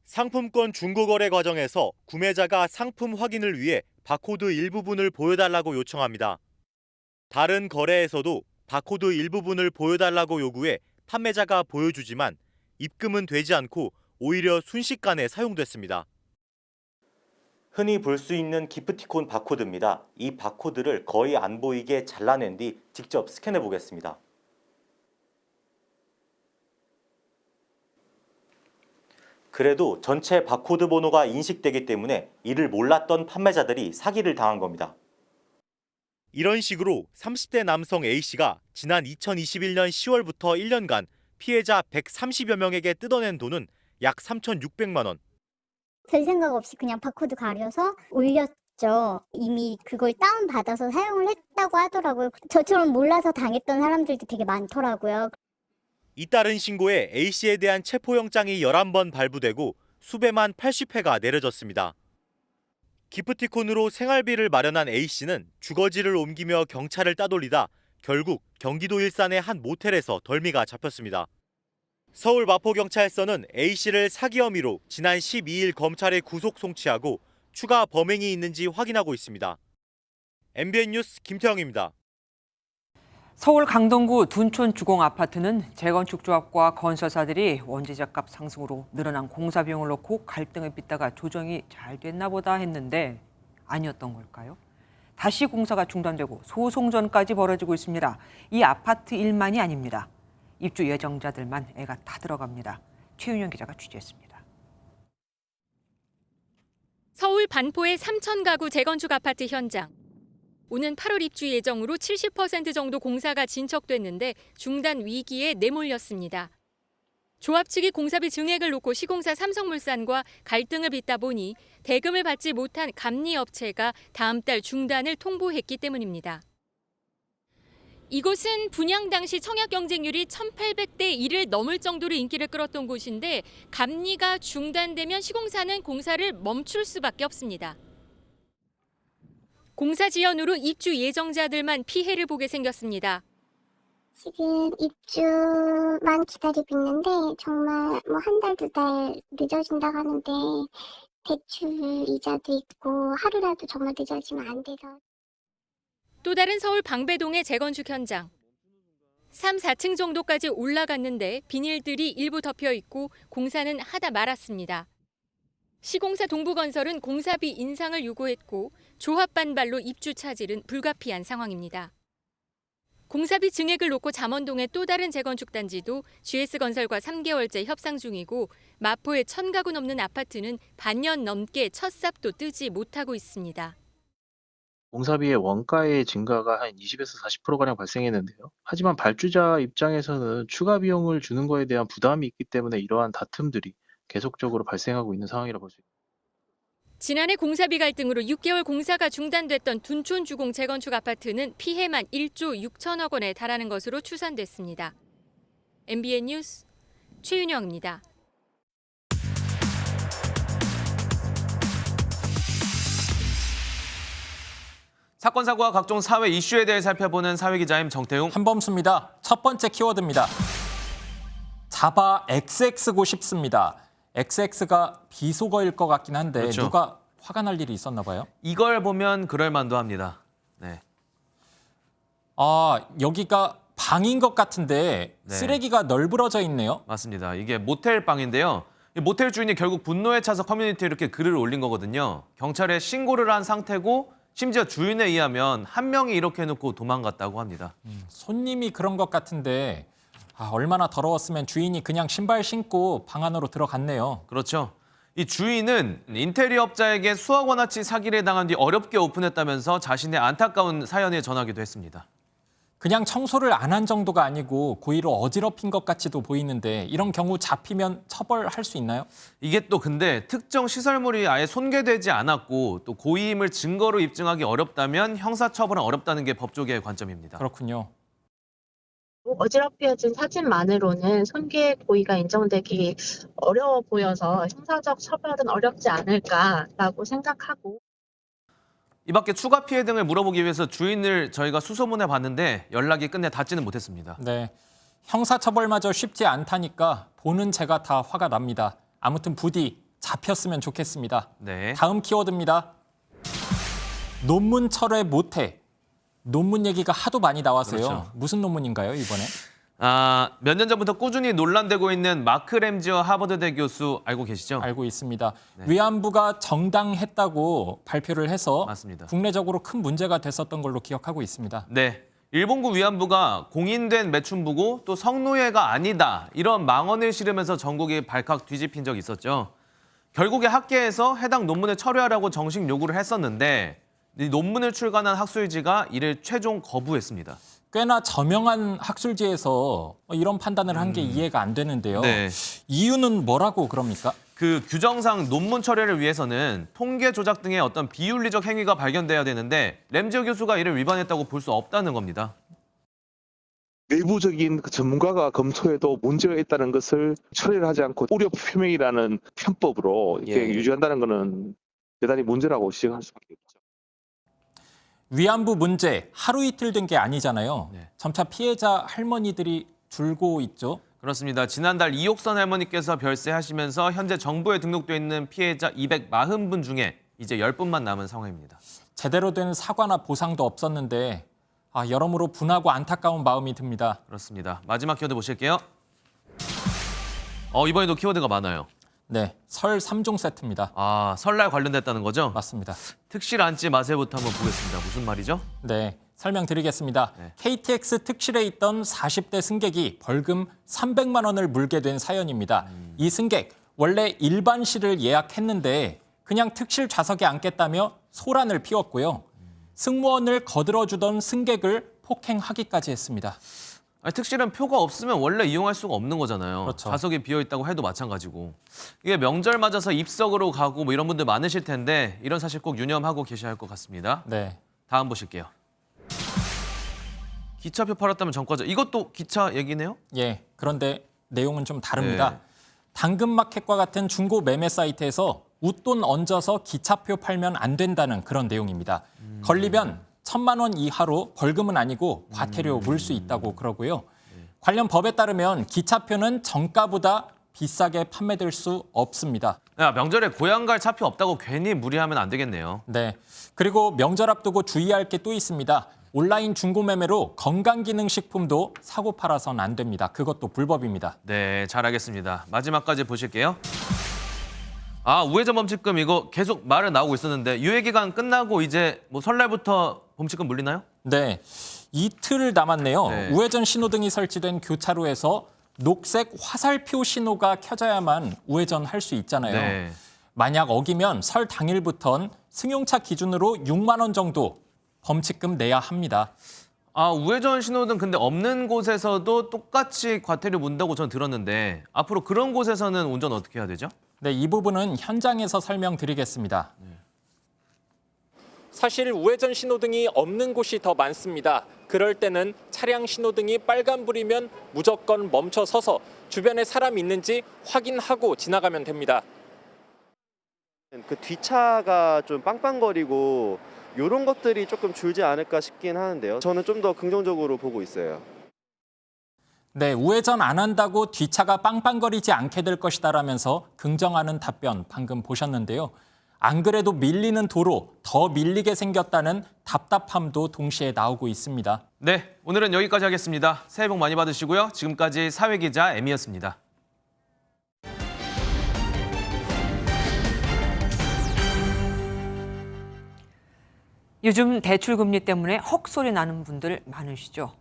상품권 중고거래 과정에서 구매자가 상품 확인을 위해 바코드 일부분을 보여달라고 요청합니다. 다른 거래에서도 바코드 일부분을 보여달라고 요구해 판매자가 보여주지만 입금은 되지 않고 오히려 순식간에 사용됐습니다. 흔히 볼 수 있는 기프티콘 바코드입니다. 이 바코드를 거의 안 보이게 잘라낸 뒤 직접 스캔해 보겠습니다. 그래도 전체 바코드 번호가 인식되기 때문에 이를 몰랐던 판매자들이 사기를 당한 겁니다. 이런 식으로 30대 남성 A씨가 지난 2021년 10월부터 1년간 피해자 130여 명에게 뜯어낸 돈은 약 3,600만 원. 별 생각 없이 그냥 바코드 가려서 올렸죠. 이미 그걸 다운받아서 사용을 했다고 하더라고요. 저처럼 몰라서 당했던 사람들도 되게 많더라고요. 잇따른 신고에 A씨에 대한 체포영장이 11번 발부되고 수배만 80회가 내려졌습니다. 기프티콘으로 생활비를 마련한 A씨는 주거지를 옮기며 경찰을 따돌리다 결국 경기도 일산의 한 모텔에서 덜미가 잡혔습니다. 서울 마포경찰서는 A씨를 사기 혐의로 지난 12일 검찰에 구속 송치하고 추가 범행이 있는지 확인하고 있습니다. MBN 뉴스 김태형입니다. 서울 강동구 둔촌 주공 아파트는 재건축 조합과 건설사들이 원재료값 상승으로 늘어난 공사 비용을 놓고 갈등을 빚다가 조정이 잘 됐나 보다 했는데 아니었던 걸까요? 다시 공사가 중단되고 소송전까지 벌어지고 있습니다. 이 아파트 일만이 아닙니다. 입주 예정자들만 애가 타들어갑니다. 최윤영 기자가 취재했습니다. 서울 반포의 3,000가구 재건축 아파트 현장. 오는 8월 입주 예정으로 70% 정도 공사가 진척됐는데 중단 위기에 내몰렸습니다. 조합 측이 공사비 증액을 놓고 시공사 삼성물산과 갈등을 빚다 보니 대금을 받지 못한 감리업체가 다음 달 중단을 통보했기 때문입니다. 이곳은 분양 당시 청약 경쟁률이 1,800대 1을 넘을 정도로 인기를 끌었던 곳인데 감리가 중단되면 시공사는 공사를 멈출 수밖에 없습니다. 공사 지연으로 입주 예정자들만 피해를 보게 생겼습니다. 지금 입주만 기다리고 있는데 정말 한 달, 두 달 늦어진다고 하는데 대출 이자도 있고 하루라도 정말 늦어지면 안 돼서. 또 다른 서울 방배동의 재건축 현장. 3, 4층 정도까지 올라갔는데 비닐들이 일부 덮여 있고 공사는 하다 말았습니다. 시공사 동부건설은 공사비 인상을 요구했고 조합 반발로 입주 차질은 불가피한 상황입니다. 공사비 증액을 놓고 잠원동의 또 다른 재건축 단지도 GS건설과 3개월째 협상 중이고 마포의 1,000가구 넘는 아파트는 반년 넘게 첫 삽도 뜨지 못하고 있습니다. 공사비의 원가의 증가가 한 20에서 40%가량 발생했는데요. 하지만 발주자 입장에서는 추가 비용을 주는 거에 대한 부담이 있기 때문에 이러한 다툼들이 계속적으로 발생하고 있는 상황이라 볼 수 있습니다. 지난해 공사비 갈등으로 6개월 공사가 중단됐던 둔촌 주공 재건축 아파트는 피해만 1조 6천억 원에 달하는 것으로 추산됐습니다. MBN 뉴스 최윤영입니다. 사건, 사고와 각종 사회 이슈에 대해 살펴보는 사회기자임 정태웅. 한범수입니다. 첫 번째 키워드입니다. 잡아 XX고 싶습니다. XX가 비속어일 것 같긴 한데 그렇죠. 누가 화가 날 일이 있었나 봐요. 이걸 보면 그럴 만도 합니다. 네. 여기가 방인 것 같은데 네. 쓰레기가 널브러져 있네요. 맞습니다. 이게 모텔 방인데요. 이 모텔 주인이 결국 분노에 차서 커뮤니티에 이렇게 글을 올린 거거든요. 경찰에 신고를 한 상태고 심지어 주인에 의하면 한 명이 이렇게 해놓고 도망갔다고 합니다. 손님이 그런 것 같은데 얼마나 더러웠으면 주인이 그냥 신발 신고 방 안으로 들어갔네요. 그렇죠. 이 주인은 인테리어 업자에게 수억 원어치 사기를 당한 뒤 어렵게 오픈했다면서 자신의 안타까운 사연을 전하기도 했습니다. 그냥 청소를 안 한 정도가 아니고 고의로 어지럽힌 것 같이도 보이는데 이런 경우 잡히면 처벌할 수 있나요? 이게 또 근데 특정 시설물이 아예 손괴되지 않았고 또 고의임을 증거로 입증하기 어렵다면 형사처벌은 어렵다는 게 법조계의 관점입니다. 그렇군요. 어지럽혀진 사진만으로는 손괴 고의가 인정되기 어려워 보여서 형사적 처벌은 어렵지 않을까라고 생각하고. 이 밖에 추가 피해 등을 물어보기 위해서 주인을 저희가 수소문해 봤는데 연락이 끝내 닿지는 못했습니다. 네, 형사처벌마저 쉽지 않다니까 보는 제가 다 화가 납니다. 아무튼 부디 잡혔으면 좋겠습니다. 네. 다음 키워드입니다. 논문 철회 못해. 논문 얘기가 하도 많이 나와서요. 그렇죠. 무슨 논문인가요, 이번에? 몇 년 전부터 꾸준히 논란되고 있는 마크 램지어 하버드대 교수 알고 계시죠? 알고 있습니다. 네. 위안부가 정당했다고 발표를 해서 맞습니다. 국내적으로 큰 문제가 됐었던 걸로 기억하고 있습니다. 네. 일본군 위안부가 공인된 매춘부고 또 성노예가 아니다. 이런 망언을 실으면서 전국이 발칵 뒤집힌 적이 있었죠. 결국에 학계에서 해당 논문을 철회하라고 정식 요구를 했었는데 이 논문을 출간한 학술지가 이를 최종 거부했습니다. 꽤나 저명한 학술지에서 이런 판단을 한 게 이해가 안 되는데요. 네. 이유는 뭐라고 그럽니까? 그 규정상 논문 철회를 위해서는 통계 조작 등의 어떤 비윤리적 행위가 발견돼야 되는데 램지어 교수가 이를 위반했다고 볼 수 없다는 겁니다. 내부적인 전문가가 검토해도 문제가 있다는 것을 철회를 하지 않고 우려 표명이라는 편법으로 이렇게 유지한다는 것은 대단히 문제라고 지적할 수밖에 없죠. 위안부 문제 하루 이틀 된 게 아니잖아요. 점차 피해자 할머니들이 줄고 있죠. 그렇습니다. 지난달 이옥선 할머니께서 별세하시면서 현재 정부에 등록돼 있는 피해자 240분 중에 이제 10분만 남은 상황입니다. 제대로 된 사과나 보상도 없었는데 여러모로 분하고 안타까운 마음이 듭니다. 그렇습니다. 마지막 키워드 보실게요. 이번에도 키워드가 많아요. 네, 설 3종 세트입니다. 설날 관련됐다는 거죠? 맞습니다. 특실 앉지 마세요부터 한번 보겠습니다. 무슨 말이죠? 네, 설명드리겠습니다. KTX 특실에 있던 40대 승객이 벌금 300만 원을 물게 된 사연입니다. 이 승객 원래 일반실을 예약했는데 그냥 특실 좌석에 앉겠다며 소란을 피웠고요. 승무원을 거들어주던 승객을 폭행하기까지 했습니다. 특실은 표가 없으면 원래 이용할 수가 없는 거잖아요. 그렇죠. 좌석이 비어있다고 해도 마찬가지고. 이게 명절 맞아서 입석으로 가고 뭐 이런 분들 많으실 텐데 이런 사실 꼭 유념하고 계셔야 할 것 같습니다. 네. 다음 보실게요. 기차표 팔았다면 전과자. 이것도 기차 얘기네요? 예, 그런데 내용은 좀 다릅니다. 네. 당근마켓과 같은 중고 매매 사이트에서 웃돈 얹어서 기차표 팔면 안 된다는 그런 내용입니다. 걸리면 1,000만 원 이하로 벌금은 아니고 과태료 물 수 있다고 그러고요. 관련 법에 따르면 기차표는 정가보다 비싸게 판매될 수 없습니다. 야, 명절에 고향 갈 차표 없다고 괜히 무리하면 안 되겠네요. 네. 그리고 명절 앞두고 주의할 게 또 있습니다. 온라인 중고 매매로 건강기능식품도 사고 팔아서는 안 됩니다. 그것도 불법입니다. 네, 잘 알겠습니다. 마지막까지 보실게요. 우회전 범칙금 이거 계속 말은 나오고 있었는데 유예 기간 끝나고 이제 뭐 설날부터 범칙금 물리나요? 네. 이틀 남았네요. 네. 우회전 신호등이 설치된 교차로에서 녹색 화살표 신호가 켜져야만 우회전할 수 있잖아요. 네. 만약 어기면 설 당일부턴 승용차 기준으로 6만 원 정도 범칙금 내야 합니다. 우회전 신호등 근데 없는 곳에서도 똑같이 과태료 문다고 전 들었는데 앞으로 그런 곳에서는 운전 어떻게 해야 되죠? 네, 이 부분은 현장에서 설명드리겠습니다. 사실 우회전 신호등이 없는 곳이 더 많습니다. 그럴 때는 차량 신호등이 빨간불이면 무조건 멈춰 서서 주변에 사람이 있는지 확인하고 지나가면 됩니다. 그 뒷차가 좀 빵빵거리고 이런 것들이 조금 줄지 않을까 싶긴 하는데요. 저는 좀 더 긍정적으로 보고 있어요. 네, 우회전 안 한다고 뒷차가 빵빵거리지 않게 될 것이다라면서 긍정하는 답변 방금 보셨는데요. 안 그래도 밀리는 도로 더 밀리게 생겼다는 답답함도 동시에 나오고 있습니다. 네, 오늘은 여기까지 하겠습니다. 새해 복 많이 받으시고요. 지금까지 사회기자 M이었습니다. 요즘 대출금리 때문에 헉소리 나는 분들 많으시죠.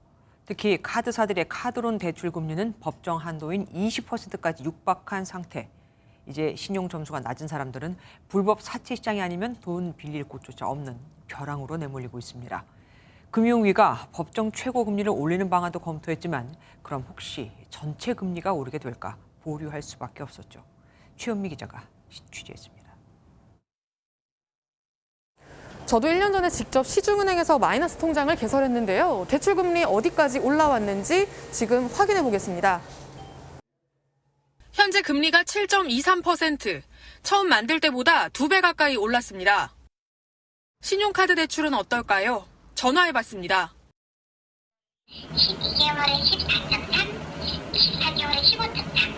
특히 카드사들의 카드론 대출금리는 법정 한도인 20%까지 육박한 상태. 이제 신용 점수가 낮은 사람들은 불법 사채 시장이 아니면 돈 빌릴 곳조차 없는 벼랑으로 내몰리고 있습니다. 금융위가 법정 최고 금리를 올리는 방안도 검토했지만 그럼 혹시 전체 금리가 오르게 될까 보류할 수밖에 없었죠. 최현미 기자가 취재했습니다. 저도 1년 전에 직접 시중은행에서 마이너스 통장을 개설했는데요. 대출금리 어디까지 올라왔는지 지금 확인해 보겠습니다. 현재 금리가 7.23%, 처음 만들 때보다 2배 가까이 올랐습니다. 신용카드 대출은 어떨까요? 전화해봤습니다. 12개월에 14.3, 24개월에 15.3,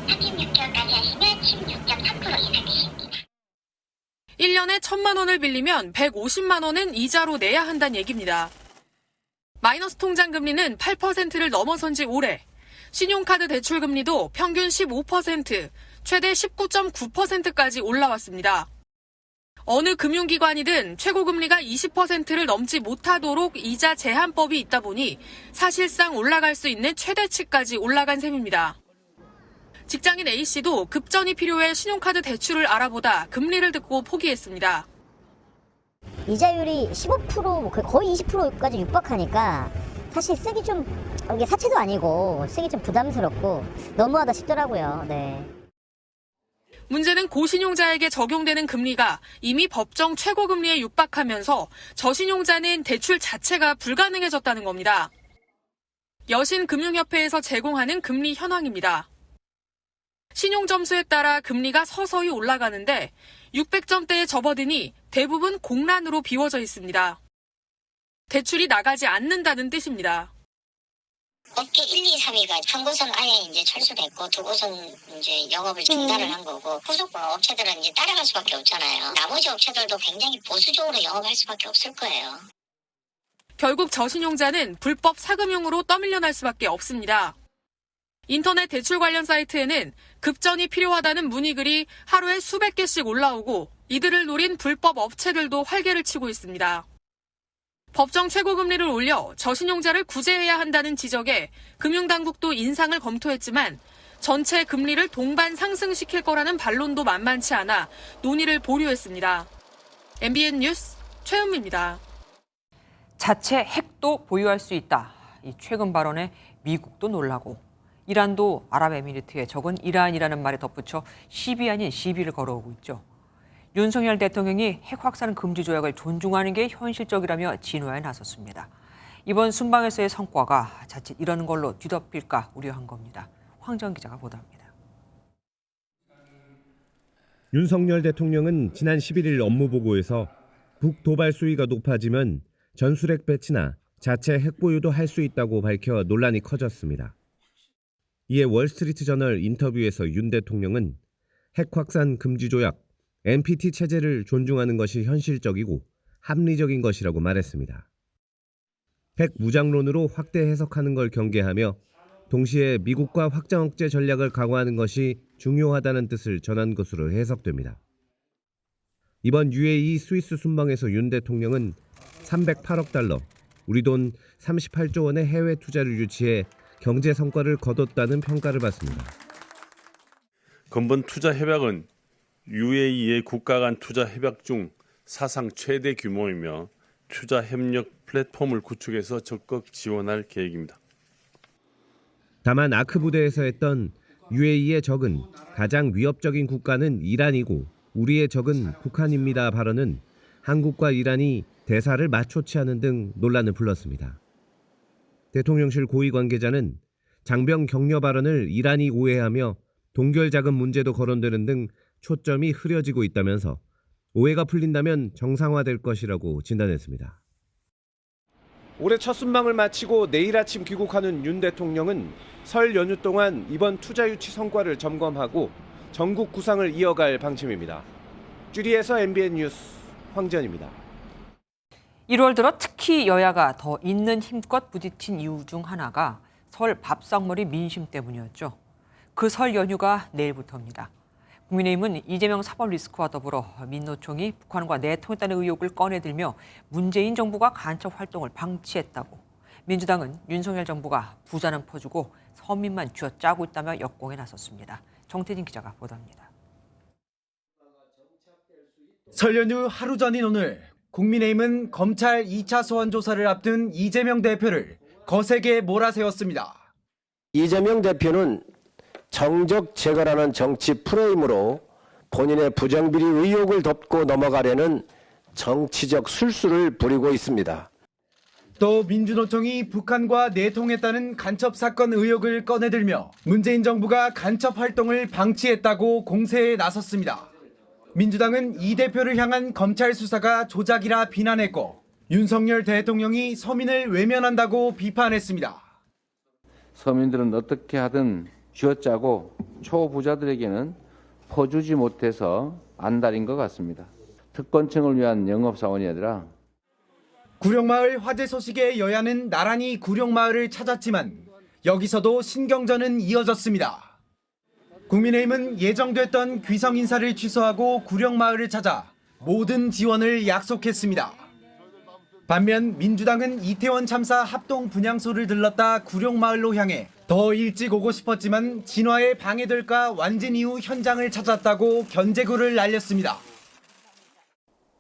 36개월까지 하시면 16.3% 이상이십니다. 1년에 1,000만 원을 빌리면 150만 원은 이자로 내야 한다는 얘기입니다. 마이너스 통장 금리는 8%를 넘어선 지 오래. 신용카드 대출 금리도 평균 15%, 최대 19.9%까지 올라왔습니다. 어느 금융기관이든 최고금리가 20%를 넘지 못하도록 이자 제한법이 있다 보니 사실상 올라갈 수 있는 최대치까지 올라간 셈입니다. 직장인 A씨도 급전이 필요해 신용카드 대출을 알아보다 금리를 듣고 포기했습니다. 이자율이 15%, 거의 20%까지 육박하니까 사실 쓰기 좀, 이게 사채도 아니고 쓰기 좀 부담스럽고 너무하다 싶더라고요. 네. 문제는 고신용자에게 적용되는 금리가 이미 법정 최고금리에 육박하면서 저신용자는 대출 자체가 불가능해졌다는 겁니다. 여신금융협회에서 제공하는 금리 현황입니다. 신용점수에 따라 금리가 서서히 올라가는데 600점대에 접어드니 대부분 공란으로 비워져 있습니다. 대출이 나가지 않는다는 뜻입니다. 업계 1, 2, 3위가 한 곳은 아예 이제 철수됐고 두 곳은 이제 영업을 중단을 한 거고 후속 업체들은 이제 따라갈 수밖에 없잖아요. 나머지 업체들도 굉장히 보수적으로 영업할 수밖에 없을 거예요. 결국 저신용자는 불법 사금융으로 떠밀려날 수밖에 없습니다. 인터넷 대출 관련 사이트에는 급전이 필요하다는 문의글이 하루에 수백 개씩 올라오고 이들을 노린 불법 업체들도 활개를 치고 있습니다. 법정 최고금리를 올려 저신용자를 구제해야 한다는 지적에 금융당국도 인상을 검토했지만 전체 금리를 동반 상승시킬 거라는 반론도 만만치 않아 논의를 보류했습니다. MBN 뉴스 최은미입니다. 자체 핵도 보유할 수 있다. 이 최근 발언에 미국도 놀라고 이란도 아랍에미리트의 적은 이란이라는 말에 덧붙여 시비 아닌 시비를 걸어오고 있죠. 윤석열 대통령이 핵 확산 금지 조약을 존중하는 게 현실적이라며 진화에 나섰습니다. 이번 순방에서의 성과가 자칫 이런 걸로 뒤덮일까 우려한 겁니다. 황정 기자가 보도합니다. 윤석열 대통령은 지난 11일 업무보고에서 북 도발 수위가 높아지면 전술핵 배치나 자체 핵 보유도 할 수 있다고 밝혀 논란이 커졌습니다. 이에 월스트리트저널 인터뷰에서 윤 대통령은 핵 확산 금지 조약 NPT 체제를 존중하는 것이 현실적이고 합리적인 것이라고 말했습니다. 핵 무장론으로 확대 해석하는 걸 경계하며 동시에 미국과 확장 억제 전략을 강화하는 것이 중요하다는 뜻을 전한 것으로 해석됩니다. 이번 UAE 스위스 순방에서 윤 대통령은 308억 달러, 우리 돈 38조 원의 해외 투자를 유치해 경제 성과를 거뒀다는 평가를 받습니다. 근본 투자 협약은 UAE의 국가 간 투자 협약 중 사상 최대 규모이며 투자 협력 플랫폼을 구축해서 적극 지원할 계획입니다. 다만 아크 부대에서 했던 UAE의 적은 가장 위협적인 국가는 이란이고 우리의 적은 북한입니다 발언은 한국과 이란이 대사를 맞춰치 하는 등 논란을 불렀습니다. 대통령실 고위 관계자는 장병 격려 발언을 이란이 오해하며 동결 자금 문제도 거론되는 등 초점이 흐려지고 있다면서 오해가 풀린다면 정상화될 것이라고 진단했습니다. 올해 첫 순방을 마치고 내일 아침 귀국하는 윤 대통령은 설 연휴 동안 이번 투자 유치 성과를 점검하고 전국 구상을 이어갈 방침입니다. 쭈리에서 MBN 뉴스 황지연입니다. 1월 들어 특히 여야가 더 있는 힘껏 부딪힌 이유 중 하나가 설 밥상머리 민심 때문이었죠. 그 설 연휴가 내일부터입니다. 국민의힘은 이재명 사법 리스크와 더불어 민노총이 북한과 내통했다는 의혹을 꺼내들며 문재인 정부가 간첩 활동을 방치했다고, 민주당은 윤석열 정부가 부자는 퍼주고 서민만 쥐어짜고 있다며 역공에 나섰습니다. 정태진 기자가 보도합니다. 설 연휴 하루 전인 오늘 국민의힘은 검찰 2차 소환 조사를 앞둔 이재명 대표를 거세게 몰아세웠습니다. 이재명 대표는 정적 제거라는 정치 프레임으로 본인의 부정비리 의혹을 덮고 넘어가려는 정치적 술수를 부리고 있습니다. 또 민주노총이 북한과 내통했다는 간첩 사건 의혹을 꺼내들며 문재인 정부가 간첩 활동을 방치했다고 공세에 나섰습니다. 민주당은 이 대표를 향한 검찰 수사가 조작이라 비난했고 윤석열 대통령이 서민을 외면한다고 비판했습니다. 서민들은 어떻게 하든 쥐어짜고 초부자들에게는 퍼주지 못해서 안달인 것 같습니다. 특권층을 위한 영업사원이 아니라 구룡마을 화재 소식에 여야는 나란히 구룡마을을 찾았지만 여기서도 신경전은 이어졌습니다. 국민의힘은 예정됐던 귀성 인사를 취소하고 구룡마을을 찾아 모든 지원을 약속했습니다. 반면 민주당은 이태원 참사 합동 분향소를 들렀다 구룡마을로 향해 더 일찍 오고 싶었지만 진화에 방해될까 완진 이후 현장을 찾았다고 견제구를 날렸습니다.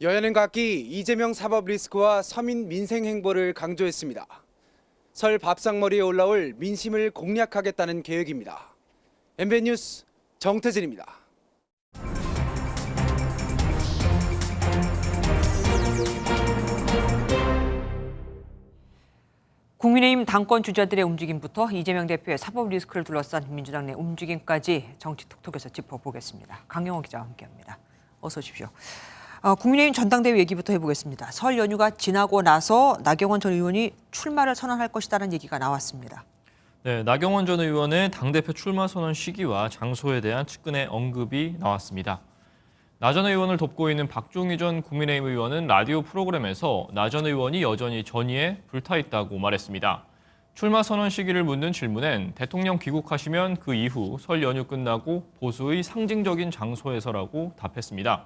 여야는 각기 이재명 사법 리스크와 서민 민생 행보를 강조했습니다. 설 밥상머리에 올라올 민심을 공략하겠다는 계획입니다. MBN 뉴스 정태진입니다. 국민의힘 당권 주자들의 움직임부터 이재명 대표의 사법 리스크를 둘러싼 민주당 내 움직임까지 정치 톡톡에서 짚어보겠습니다. 강영호 기자와 함께합니다. 어서 오십시오. 국민의힘 전당대회 얘기부터 해보겠습니다. 설 연휴가 지나고 나서 나경원 전 의원이 출마를 선언할 것이라는 얘기가 나왔습니다. 네, 나경원 전 의원의 당대표 출마 선언 시기와 장소에 대한 측근의 언급이 나왔습니다. 나 전 의원을 돕고 있는 박종희 전 국민의힘 의원은 라디오 프로그램에서 나 전 의원이 여전히 전의에 불타있다고 말했습니다. 출마 선언 시기를 묻는 질문엔 대통령 귀국하시면 그 이후 설 연휴 끝나고 보수의 상징적인 장소에서라고 답했습니다.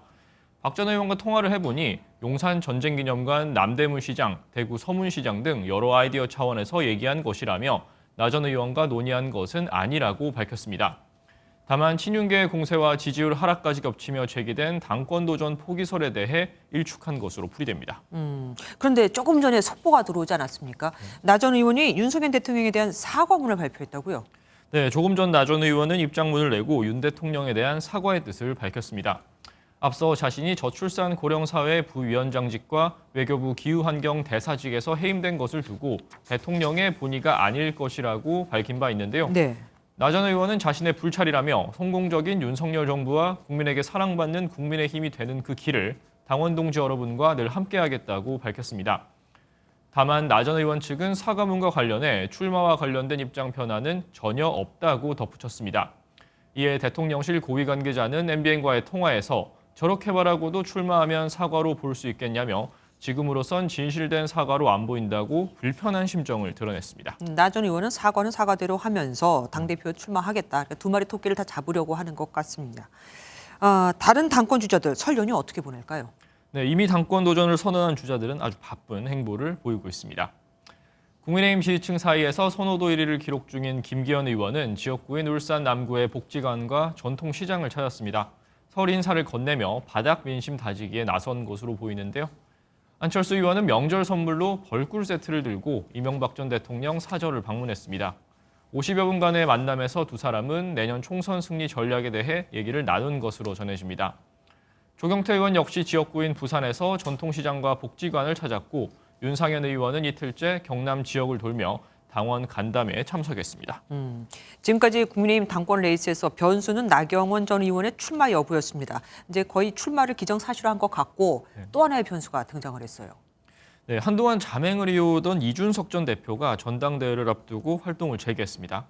박 전 의원과 통화를 해보니 용산 전쟁기념관, 남대문 시장, 대구 서문시장 등 여러 아이디어 차원에서 얘기한 것이라며 나 전 의원과 논의한 것은 아니라고 밝혔습니다. 다만 친윤계의 공세와 지지율 하락까지 겹치며 제기된 당권 도전 포기설에 대해 일축한 것으로 풀이됩니다. 그런데 조금 전에 속보가 들어오지 않았습니까? 나 전 의원이 윤석열 대통령에 대한 사과문을 발표했다고요? 네, 조금 전 나 전 의원은 입장문을 내고 윤 대통령에 대한 사과의 뜻을 밝혔습니다. 앞서 자신이 저출산 고령사회 부위원장직과 외교부 기후환경 대사직에서 해임된 것을 두고 대통령의 본의가 아닐 것이라고 밝힌 바 있는데요. 네. 나 전 의원은 자신의 불찰이라며 성공적인 윤석열 정부와 국민에게 사랑받는 국민의 힘이 되는 그 길을 당원 동지 여러분과 늘 함께하겠다고 밝혔습니다. 다만 나 전 의원 측은 사과문과 관련해 출마와 관련된 입장 변화는 전혀 없다고 덧붙였습니다. 이에 대통령실 고위 관계자는 MBN과의 통화에서 저렇게 말하고도 출마하면 사과로 볼 수 있겠냐며 지금으로선 진실된 사과로 안 보인다고 불편한 심정을 드러냈습니다. 나 전 의원은 사과는 사과대로 하면서 당대표 출마하겠다. 두 마리 토끼를 다 잡으려고 하는 것 같습니다. 다른 당권 주자들 설 연휴 어떻게 보낼까요? 네, 이미 당권 도전을 선언한 주자들은 아주 바쁜 행보를 보이고 있습니다. 국민의힘 지지층 사이에서 선호도 1위를 기록 중인 김기현 의원은 지역구인 울산 남구의 복지관과 전통시장을 찾았습니다. 설 인사를 건네며 바닥 민심 다지기에 나선 것으로 보이는데요. 안철수 의원은 명절 선물로 벌꿀 세트를 들고 이명박 전 대통령 사저를 방문했습니다. 50여 분간의 만남에서 두 사람은 내년 총선 승리 전략에 대해 얘기를 나눈 것으로 전해집니다. 조경태 의원 역시 지역구인 부산에서 전통시장과 복지관을 찾았고 윤상현 의원은 이틀째 경남 지역을 돌며 당원 간담회에 참석했습니다. 지금까지 국민의힘 당권 레이스에서 변수는 나경원 전 의원의 출마 여부였습니다. 이제 거의 출마를 기정사실화한 것 같고 또 하나의 변수가 등장을 했어요. 네, 한동안 자맹을 이어오던 이준석 전 대표가 전당대회를 앞두고 활동을 재개했습니다.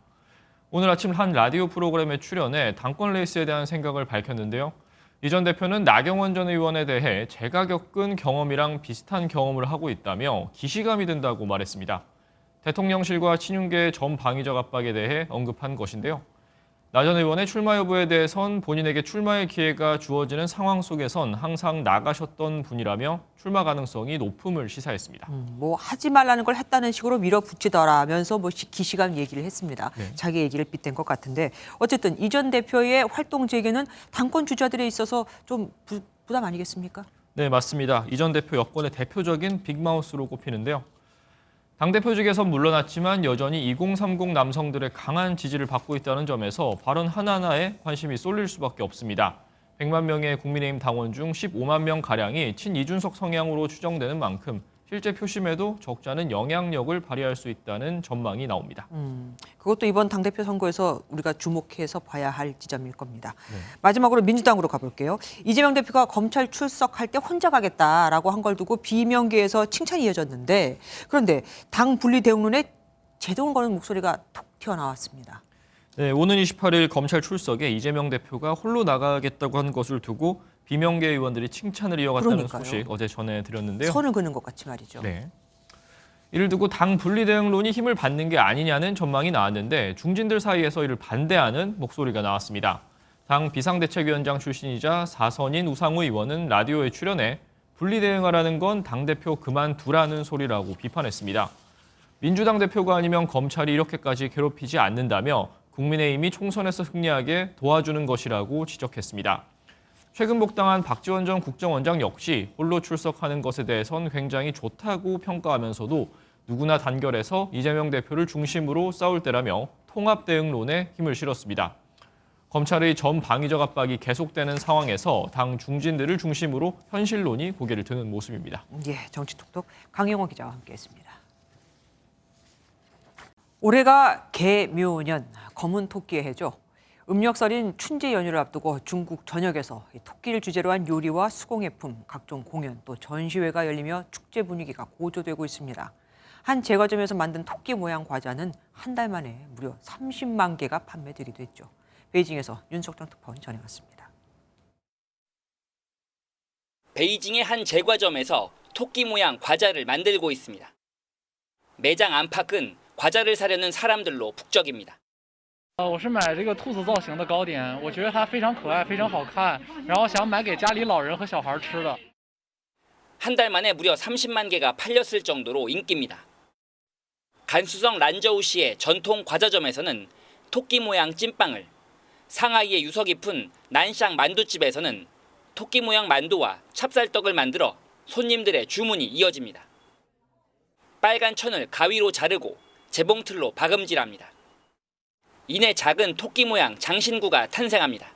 오늘 아침 한 라디오 프로그램에 출연해 당권 레이스에 대한 생각을 밝혔는데요. 이 전 대표는 나경원 전 의원에 대해 제가 겪은 경험이랑 비슷한 경험을 하고 있다며 기시감이 든다고 말했습니다. 대통령실과 친윤계의 전방위적 압박에 대해 언급한 것인데요. 나 전 의원의 출마 여부에 대해선 본인에게 출마의 기회가 주어지는 상황 속에선 항상 나가셨던 분이라며 출마 가능성이 높음을 시사했습니다. 뭐 하지 말라는 걸 했다는 식으로 밀어붙이더라면서 뭐 기시감 얘기를 했습니다. 네. 자기 얘기를 빗댄 것 같은데 어쨌든 이 전 대표의 활동 재개는 당권 주자들에 있어서 좀 부담 아니겠습니까? 네, 맞습니다. 이 전 대표 여권의 대표적인 빅마우스로 꼽히는데요. 당대표직에선 물러났지만 여전히 2030 남성들의 강한 지지를 받고 있다는 점에서 발언 하나하나에 관심이 쏠릴 수밖에 없습니다. 100만 명의 국민의힘 당원 중 15만 명가량이 친이준석 성향으로 추정되는 만큼 실제 표심에도 적지 않은 영향력을 발휘할 수 있다는 전망이 나옵니다. 그것도 이번 당대표 선거에서 우리가 주목해서 봐야 할 지점일 겁니다. 마지막으로 민주당으로 가볼게요. 이재명 대표가 검찰 출석할 때 혼자 가겠다라고 한 걸 두고 비명계에서 칭찬이 이어졌는데 그런데 당 분리 대응론에 제동을 거는 목소리가 톡 튀어나왔습니다. 네, 오는 28일 검찰 출석에 이재명 대표가 홀로 나가겠다고 한 것을 두고 비명계 의원들이 칭찬을 이어갔다는 그러니까요. 소식 어제 전해드렸는데요. 선을 그는 것 같이 말이죠. 네. 이를 두고 당 분리 대응론이 힘을 받는 게 아니냐는 전망이 나왔는데 중진들 사이에서 이를 반대하는 목소리가 나왔습니다. 당 비상대책위원장 출신이자 사선인 우상호 의원은 라디오에 출연해 분리 대응하라는 건 당대표 그만두라는 소리라고 비판했습니다. 민주당 대표가 아니면 검찰이 이렇게까지 괴롭히지 않는다며 국민의힘이 총선에서 승리하게 도와주는 것이라고 지적했습니다. 최근 복당한 박지원 전 국정원장 역시 홀로 출석하는 것에 대해선 굉장히 좋다고 평가하면서도 누구나 단결해서 이재명 대표를 중심으로 싸울 때라며 통합 대응론에 힘을 실었습니다. 검찰의 전방위적 압박이 계속되는 상황에서 당 중진들을 중심으로 현실론이 고개를 드는 모습입니다. 예, 정치 톡톡 강영호 기자와 함께했습니다. 올해가 개묘년 검은 토끼의 해죠. 음력설인 춘제 연휴를 앞두고 중국 전역에서 토끼를 주제로 한 요리와 수공예품, 각종 공연, 또 전시회가 열리며 축제 분위기가 고조되고 있습니다. 한 제과점에서 만든 토끼 모양 과자는 한 달 만에 무려 30만 개가 판매되기도 했죠. 베이징에서 윤석정 특파원이 전해왔습니다. 베이징의 한 제과점에서 토끼 모양 과자를 만들고 있습니다. 매장 안팎은 과자를 사려는 사람들로 북적입니다. 我是买这个兔子造型的糕点，我觉得它非常可爱，非常好看，然后想买给家里老人和小孩吃的。 한 달 만에 무려 30만 개가 팔렸을 정도로 인기입니다. 간수성 란저우시의 전통 과자점에서는 토끼 모양 찐빵을, 상하이의 유서 깊은 난샹 만두집에서는 토끼 모양 만두와 찹쌀떡을 만들어 손님들의 주문이 이어집니다. 빨간 천을 가위로 자르고 재봉틀로 박음질합니다. 이내 작은 토끼 모양 장신구가 탄생합니다.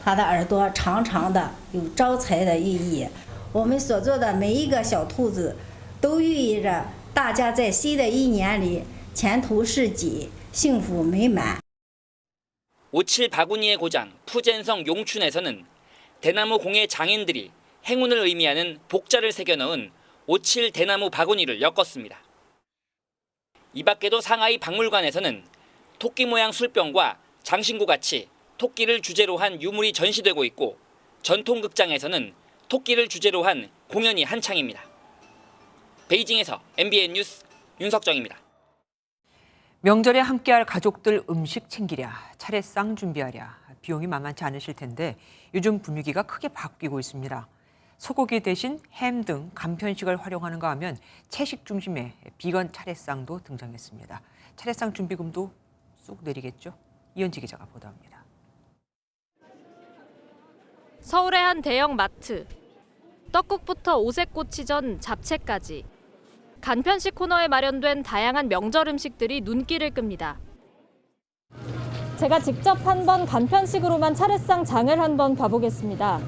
它的耳朵长长的，有招财的寓意。我们所做的每一个小兔子，都寓意着大家在新的一年里前途似锦，幸福美满。 오칠 바구니의 고장 푸젠성 용춘에서는 대나무 공예 장인들이 행운을 의미하는 복자를 새겨 넣은 오칠 대나무 바구니를 엮었습니다. 이 밖에도 상하이 박물관에서는 토끼 모양 술병과 장신구 같이 토끼를 주제로 한 유물이 전시되고 있고 전통극장에서는 토끼를 주제로 한 공연이 한창입니다. 베이징에서 MBN 뉴스 윤석정입니다. 명절에 함께할 가족들 음식 챙기랴, 차례상 준비하랴, 비용이 만만치 않으실 텐데 요즘 분위기가 크게 바뀌고 있습니다. 소고기 대신 햄 등 간편식을 활용하는가 하면 채식 중심의 비건 차례상도 등장했습니다. 차례상 준비금도 쑥 내리겠죠? 이현지 기자가 보도합니다. 서울의 한 대형 마트. 떡국부터 오색고치전, 잡채까지. 간편식 코너에 마련된 다양한 명절 음식들이 눈길을 끕니다. 제가 직접 한번 간편식으로만 차례상 장을 한번 봐보겠습니다.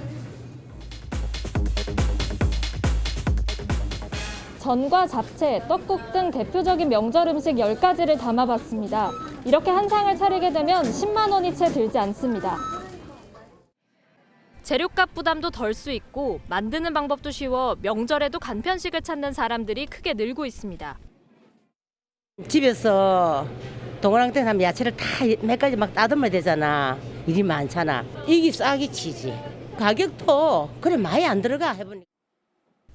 전과 잡채, 떡국 등 대표적인 명절 음식 10가지를 담아봤습니다. 이렇게 한 상을 차리게 되면 10만 원이 채 들지 않습니다. 재료값 부담도 덜 수 있고 만드는 방법도 쉬워 명절에도 간편식을 찾는 사람들이 크게 늘고 있습니다. 집에서 동그랑땡 하면 야채를 다 몇 가지 막 따듬어야 되잖아. 일이 많잖아. 이게 싸게 치지. 가격도 그래 많이 안 들어가 해보니까.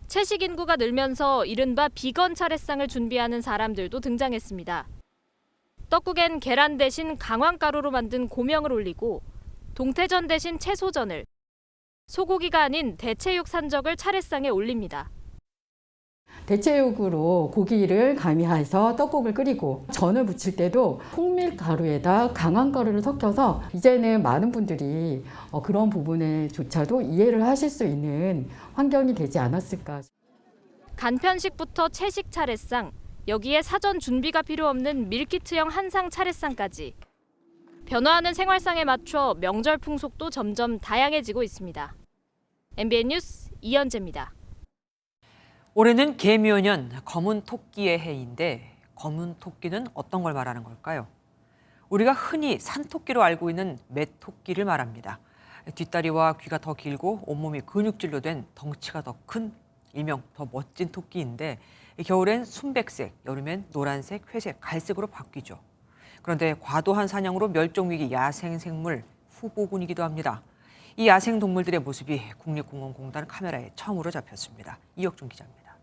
채식 인구가 늘면서 이른바 비건 차례상을 준비하는 사람들도 등장했습니다. 떡국엔 계란 대신 강황가루로 만든 고명을 올리고 동태전 대신 채소전을, 소고기가 아닌 대체육 산적을 차례상에 올립니다. 대체육으로 고기를 가미해서 떡국을 끓이고 전을 부칠 때도 콩밀가루에다 강황가루를 섞여서 이제는 많은 분들이 그런 부분에조차도 이해를 하실 수 있는 환경이 되지 않았을까. 간편식부터 채식 차례상, 여기에 사전 준비가 필요 없는 밀키트형 한상 차례상까지. 변화하는 생활상에 맞춰 명절 풍속도 점점 다양해지고 있습니다. MBN 뉴스 이현재입니다. 올해는 개묘년 검은 토끼의 해인데 검은 토끼는 어떤 걸 말하는 걸까요? 우리가 흔히 산토끼로 알고 있는 메토끼를 말합니다. 뒷다리와 귀가 더 길고 온몸이 근육질로 된 덩치가 더 큰 일명 더 멋진 토끼인데 겨울엔 순백색, 여름엔 노란색, 회색, 갈색으로 바뀌죠. 그런데 과도한 사냥으로 멸종위기 야생생물 후보군이기도 합니다. 이 야생동물들의 모습이 국립공원공단 카메라에 처음으로 잡혔습니다. 이혁준 기자입니다.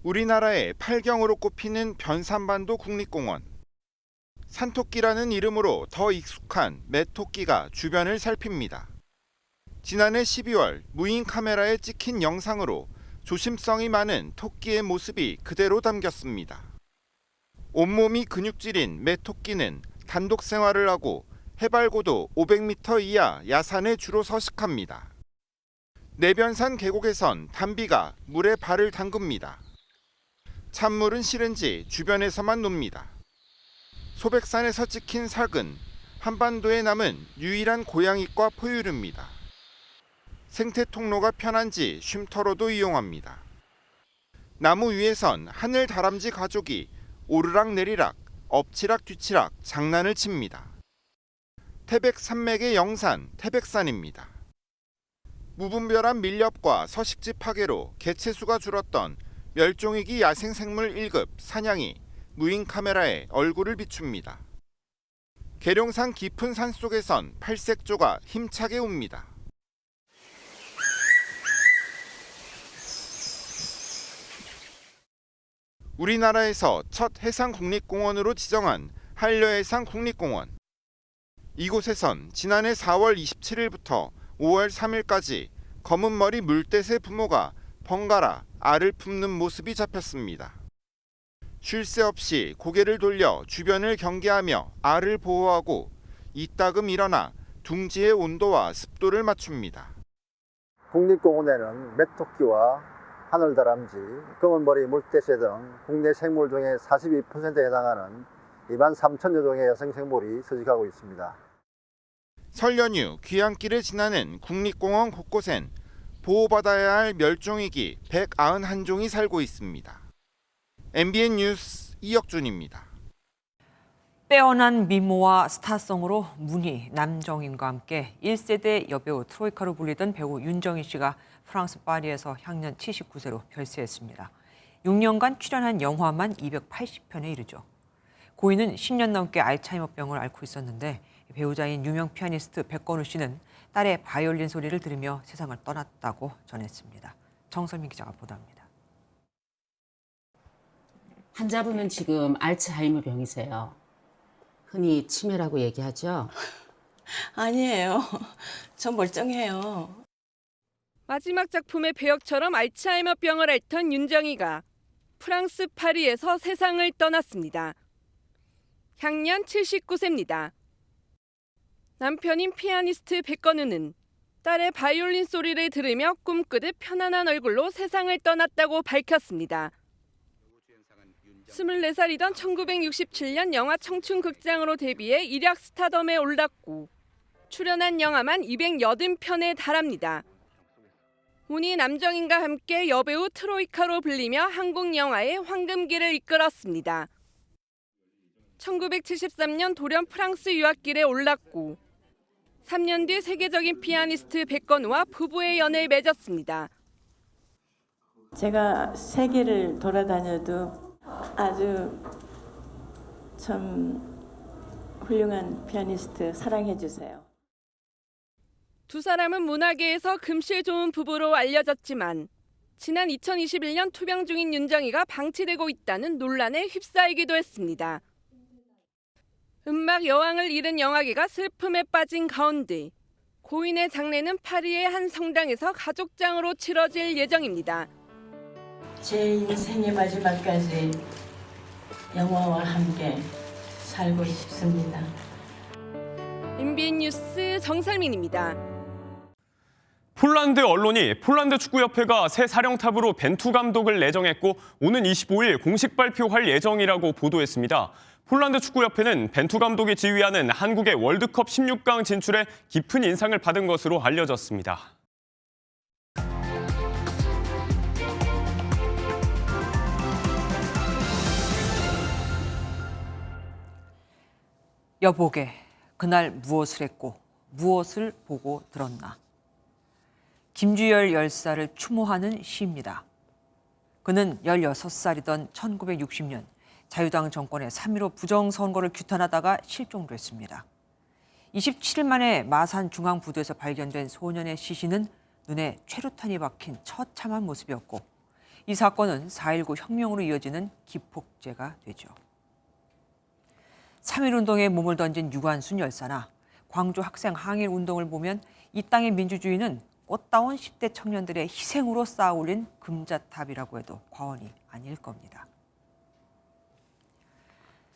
우리나라의 팔경으로 꼽히는 변산반도 국립공원. 산토끼라는 이름으로 더 익숙한 메토끼가 주변을 살핍니다. 지난해 12월 무인 카메라에 찍힌 영상으로 조심성이 많은 토끼의 모습이 그대로 담겼습니다. 온몸이 근육질인 메토끼는 단독 생활을 하고 해발 고도 500m 이하 야산에 주로 서식합니다. 내변산 계곡에선 담비가 물에 발을 담급니다. 찬물은 싫은지 주변에서만 놉니다. 소백산에서 찍힌 삭은 한반도에 남은 유일한 고양이과 포유류입니다. 생태 통로가 편한지 쉼터로도 이용합니다. 나무 위에선 하늘 다람쥐 가족이 오르락 내리락, 엎치락 뒤치락 장난을 칩니다. 태백 산맥의 영산 태백산입니다. 무분별한 밀렵과 서식지 파괴로 개체수가 줄었던 멸종위기 야생생물 1급 사냥이 무인 카메라에 얼굴을 비춥니다. 계룡산 깊은 산속에선 팔색조가 힘차게 웁니다. 우리나라에서 첫 해상국립공원으로 지정한 한려해상 국립공원. 이곳에선 지난해 4월 27일부터 5월 3일까지 검은머리 물대새 부모가 번갈아 알을 품는 모습이 잡혔습니다. 쉴 새 없이 고개를 돌려 주변을 경계하며 알을 보호하고 이따금 일어나 둥지의 온도와 습도를 맞춥니다. 국립공원에는 메토끼와 하늘다람쥐, 검은머리 물대새 등 국내 생물 중에 42%에 해당하는 2만 3천여 종의 야생생물이 서식하고 있습니다. 설 연휴 귀향길을 지나는 국립공원 곳곳엔 보호받아야 할 멸종위기 191종이 살고 있습니다. MBN 뉴스 이혁준입니다. 빼어난 미모와 스타성으로 문희, 남정인과 함께 1세대 여배우 트로이카로 불리던 배우 윤정희 씨가 프랑스 파리에서 향년 79세로 별세했습니다. 6년간 출연한 영화만 280편에 이르죠. 고인은 10년 넘게 알츠하이머병을 앓고 있었는데 배우자인 유명 피아니스트 백건우 씨는 딸의 바이올린 소리를 들으며 세상을 떠났다고 전했습니다. 정설민 기자가 보도합니다. 환자분은 지금 알츠하이머 병이세요. 흔히 치매라고 얘기하죠? 아니에요. 전 멀쩡해요. 마지막 작품의 배역처럼 알츠하이머병을 앓던 윤정이가 프랑스 파리에서 세상을 떠났습니다. 향년 79세입니다. 남편인 피아니스트 백건우는 딸의 바이올린 소리를 들으며 꿈꾸듯 편안한 얼굴로 세상을 떠났다고 밝혔습니다. 24살이던 1967년 영화 청춘극장으로 데뷔해 이력 스타덤에 올랐고 출연한 영화만 280편에 달합니다. 운이 남정인과 함께 여배우 트로이카로 불리며 한국 영화의 황금기를 이끌었습니다. 1973년 돌연 프랑스 유학길에 올랐고 3년 뒤 세계적인 피아니스트 백건우와 부부의 연을 맺었습니다. 제가 세계를 돌아다녀도 아주 참 훌륭한 피아니스트 사랑해 주세요. 두 사람은 문화계에서 금실 좋은 부부로 알려졌지만 지난 2021년 투병 중인 윤정이가 방치되고 있다는 논란에 휩싸이기도 했습니다. 음악 여왕을 잃은 영화계가 슬픔에 빠진 가운데 고인의 장례는 파리의 한 성당에서 가족장으로 치러질 예정입니다. 제 인생의 마지막까지 영화와 함께 살고 싶습니다. MBN 뉴스 정설민입니다. 폴란드 언론이 폴란드 축구협회가 새 사령탑으로 벤투 감독을 내정했고 오는 25일 공식 발표할 예정이라고 보도했습니다. 폴란드 축구협회는 벤투 감독이 지휘하는 한국의 월드컵 16강 진출에 깊은 인상을 받은 것으로 알려졌습니다. 여보게, 그날 무엇을 했고 무엇을 보고 들었나. 김주열 열사를 추모하는 시입니다. 그는 16살이던 1960년 자유당 정권의 3.15 부정선거를 규탄하다가 실종도 했습니다. 27일 만에 마산 중앙부두에서 발견된 소년의 시신은 눈에 최루탄이 박힌 처참한 모습이었고 이 사건은 4.19 혁명으로 이어지는 기폭제가 되죠. 3.1운동에 몸을 던진 유관순 열사나 광주 학생 항일 운동을 보면 이 땅의 민주주의는 꽃다운 10대 청년들의 희생으로 쌓아올린 금자탑이라고 해도 과언이 아닐 겁니다.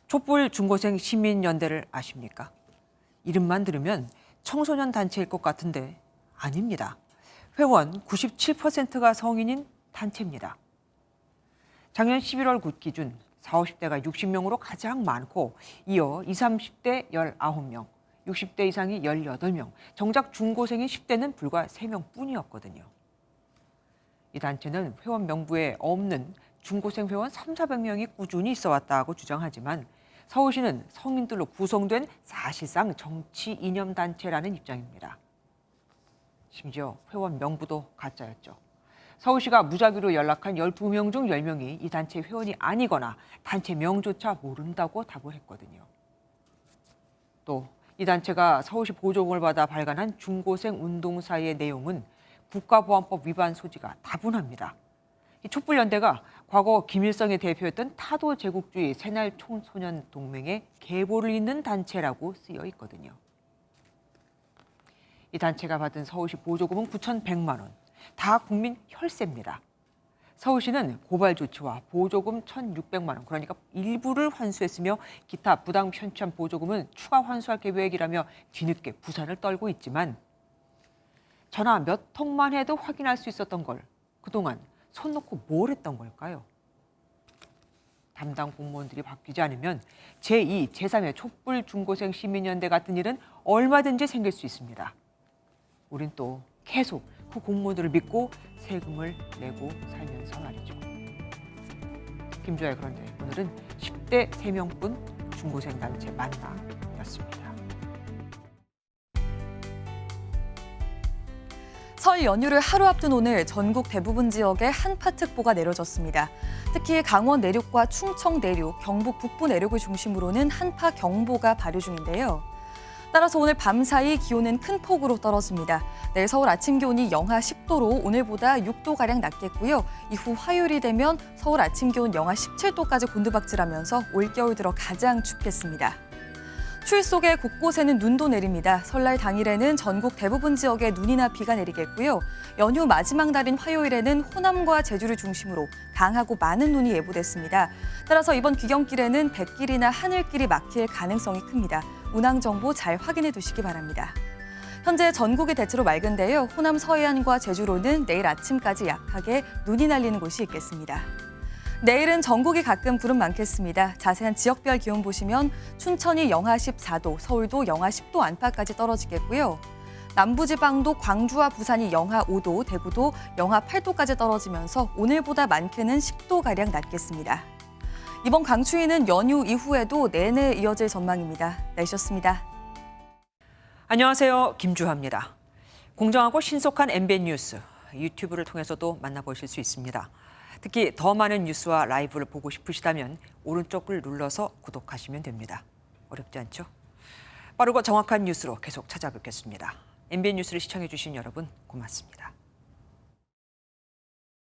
촛불 중고생 시민연대를 아십니까? 이름만 들으면 청소년 단체일 것 같은데 아닙니다. 회원 97%가 성인인 단체입니다. 작년 11월 기준 40, 50대가 60명으로 가장 많고 이어 20, 30대 19명, 60대 이상이 18명, 정작 중고생인 10대는 불과 3명 뿐이었거든요. 이 단체는 회원 명부에 없는 중고생 회원 300~400명이 꾸준히 있어왔다고 주장하지만 서울시는 성인들로 구성된 사실상 정치 이념 단체라는 입장입니다. 심지어 회원 명부도 가짜였죠. 서울시가 무작위로 연락한 12명 중 10명이 이 단체 회원이 아니거나 단체 명조차 모른다고 답을 했거든요. 또 이 단체가 서울시 보조금을 받아 발간한 중고생 운동사의 내용은 국가보안법 위반 소지가 다분합니다. 이 촛불연대가 과거 김일성의 대표였던 타도 제국주의 새날 청소년 동맹의 계보를 잇는 단체라고 쓰여 있거든요. 이 단체가 받은 서울시 보조금은 9,100만 원, 다 국민 혈세입니다. 서울시는 고발 조치와 보조금 1,600만 원, 그러니까 일부를 환수했으며 기타 부당 편취한 보조금은 추가 환수할 계획이라며 뒤늦게 부산을 떨고 있지만 전화 몇 통만 해도 확인할 수 있었던 걸 그동안 손 놓고 뭘 했던 걸까요? 담당 공무원들이 바뀌지 않으면 제2, 제3의 촛불 중고생 시민연대 같은 일은 얼마든지 생길 수 있습니다. 우린 또 계속 그 공무원들을 믿고 세금을 내고 살면서 말이죠. 김주아의 그런데 오늘은 10대 3명뿐 중고생 단체 만나였습니다. 설 연휴를 하루 앞둔 오늘 전국 대부분 지역에 한파특보가 내려졌습니다. 특히 강원 내륙과 충청 내륙, 경북 북부 내륙을 중심으로는 한파경보가 발효 중인데요. 따라서 오늘 밤사이 기온은 큰 폭으로 떨어집니다. 내일 서울 아침 기온이 영하 10도로 오늘보다 6도가량 낮겠고요. 이후 화요일이 되면 서울 아침 기온 영하 17도까지 곤두박질하면서 올겨울 들어 가장 춥겠습니다. 추위 속에 곳곳에는 눈도 내립니다. 설날 당일에는 전국 대부분 지역에 눈이나 비가 내리겠고요. 연휴 마지막 날인 화요일에는 호남과 제주를 중심으로 강하고 많은 눈이 예보됐습니다. 따라서 이번 귀경길에는 뱃길이나 하늘길이 막힐 가능성이 큽니다. 운항 정보 잘 확인해 두시기 바랍니다. 현재 전국이 대체로 맑은데요. 호남 서해안과 제주로는 내일 아침까지 약하게 눈이 날리는 곳이 있겠습니다. 내일은 전국이 가끔 구름 많겠습니다. 자세한 지역별 기온 보시면 춘천이 영하 14도, 서울도 영하 10도 안팎까지 떨어지겠고요. 남부지방도 광주와 부산이 영하 5도, 대구도 영하 8도까지 떨어지면서 오늘보다 많게는 10도가량 낮겠습니다. 이번 강추위는 연휴 이후에도 내내 이어질 전망입니다. 날씨였습니다. 안녕하세요. 김주하입니다. 공정하고 신속한 MBN 뉴스, 유튜브를 통해서도 만나보실 수 있습니다. 특히 더 많은 뉴스와 라이브를 보고 싶으시다면 오른쪽을 눌러서 구독하시면 됩니다. 어렵지 않죠? 빠르고 정확한 뉴스로 계속 찾아뵙겠습니다. MBN 뉴스를 시청해주신 여러분 고맙습니다.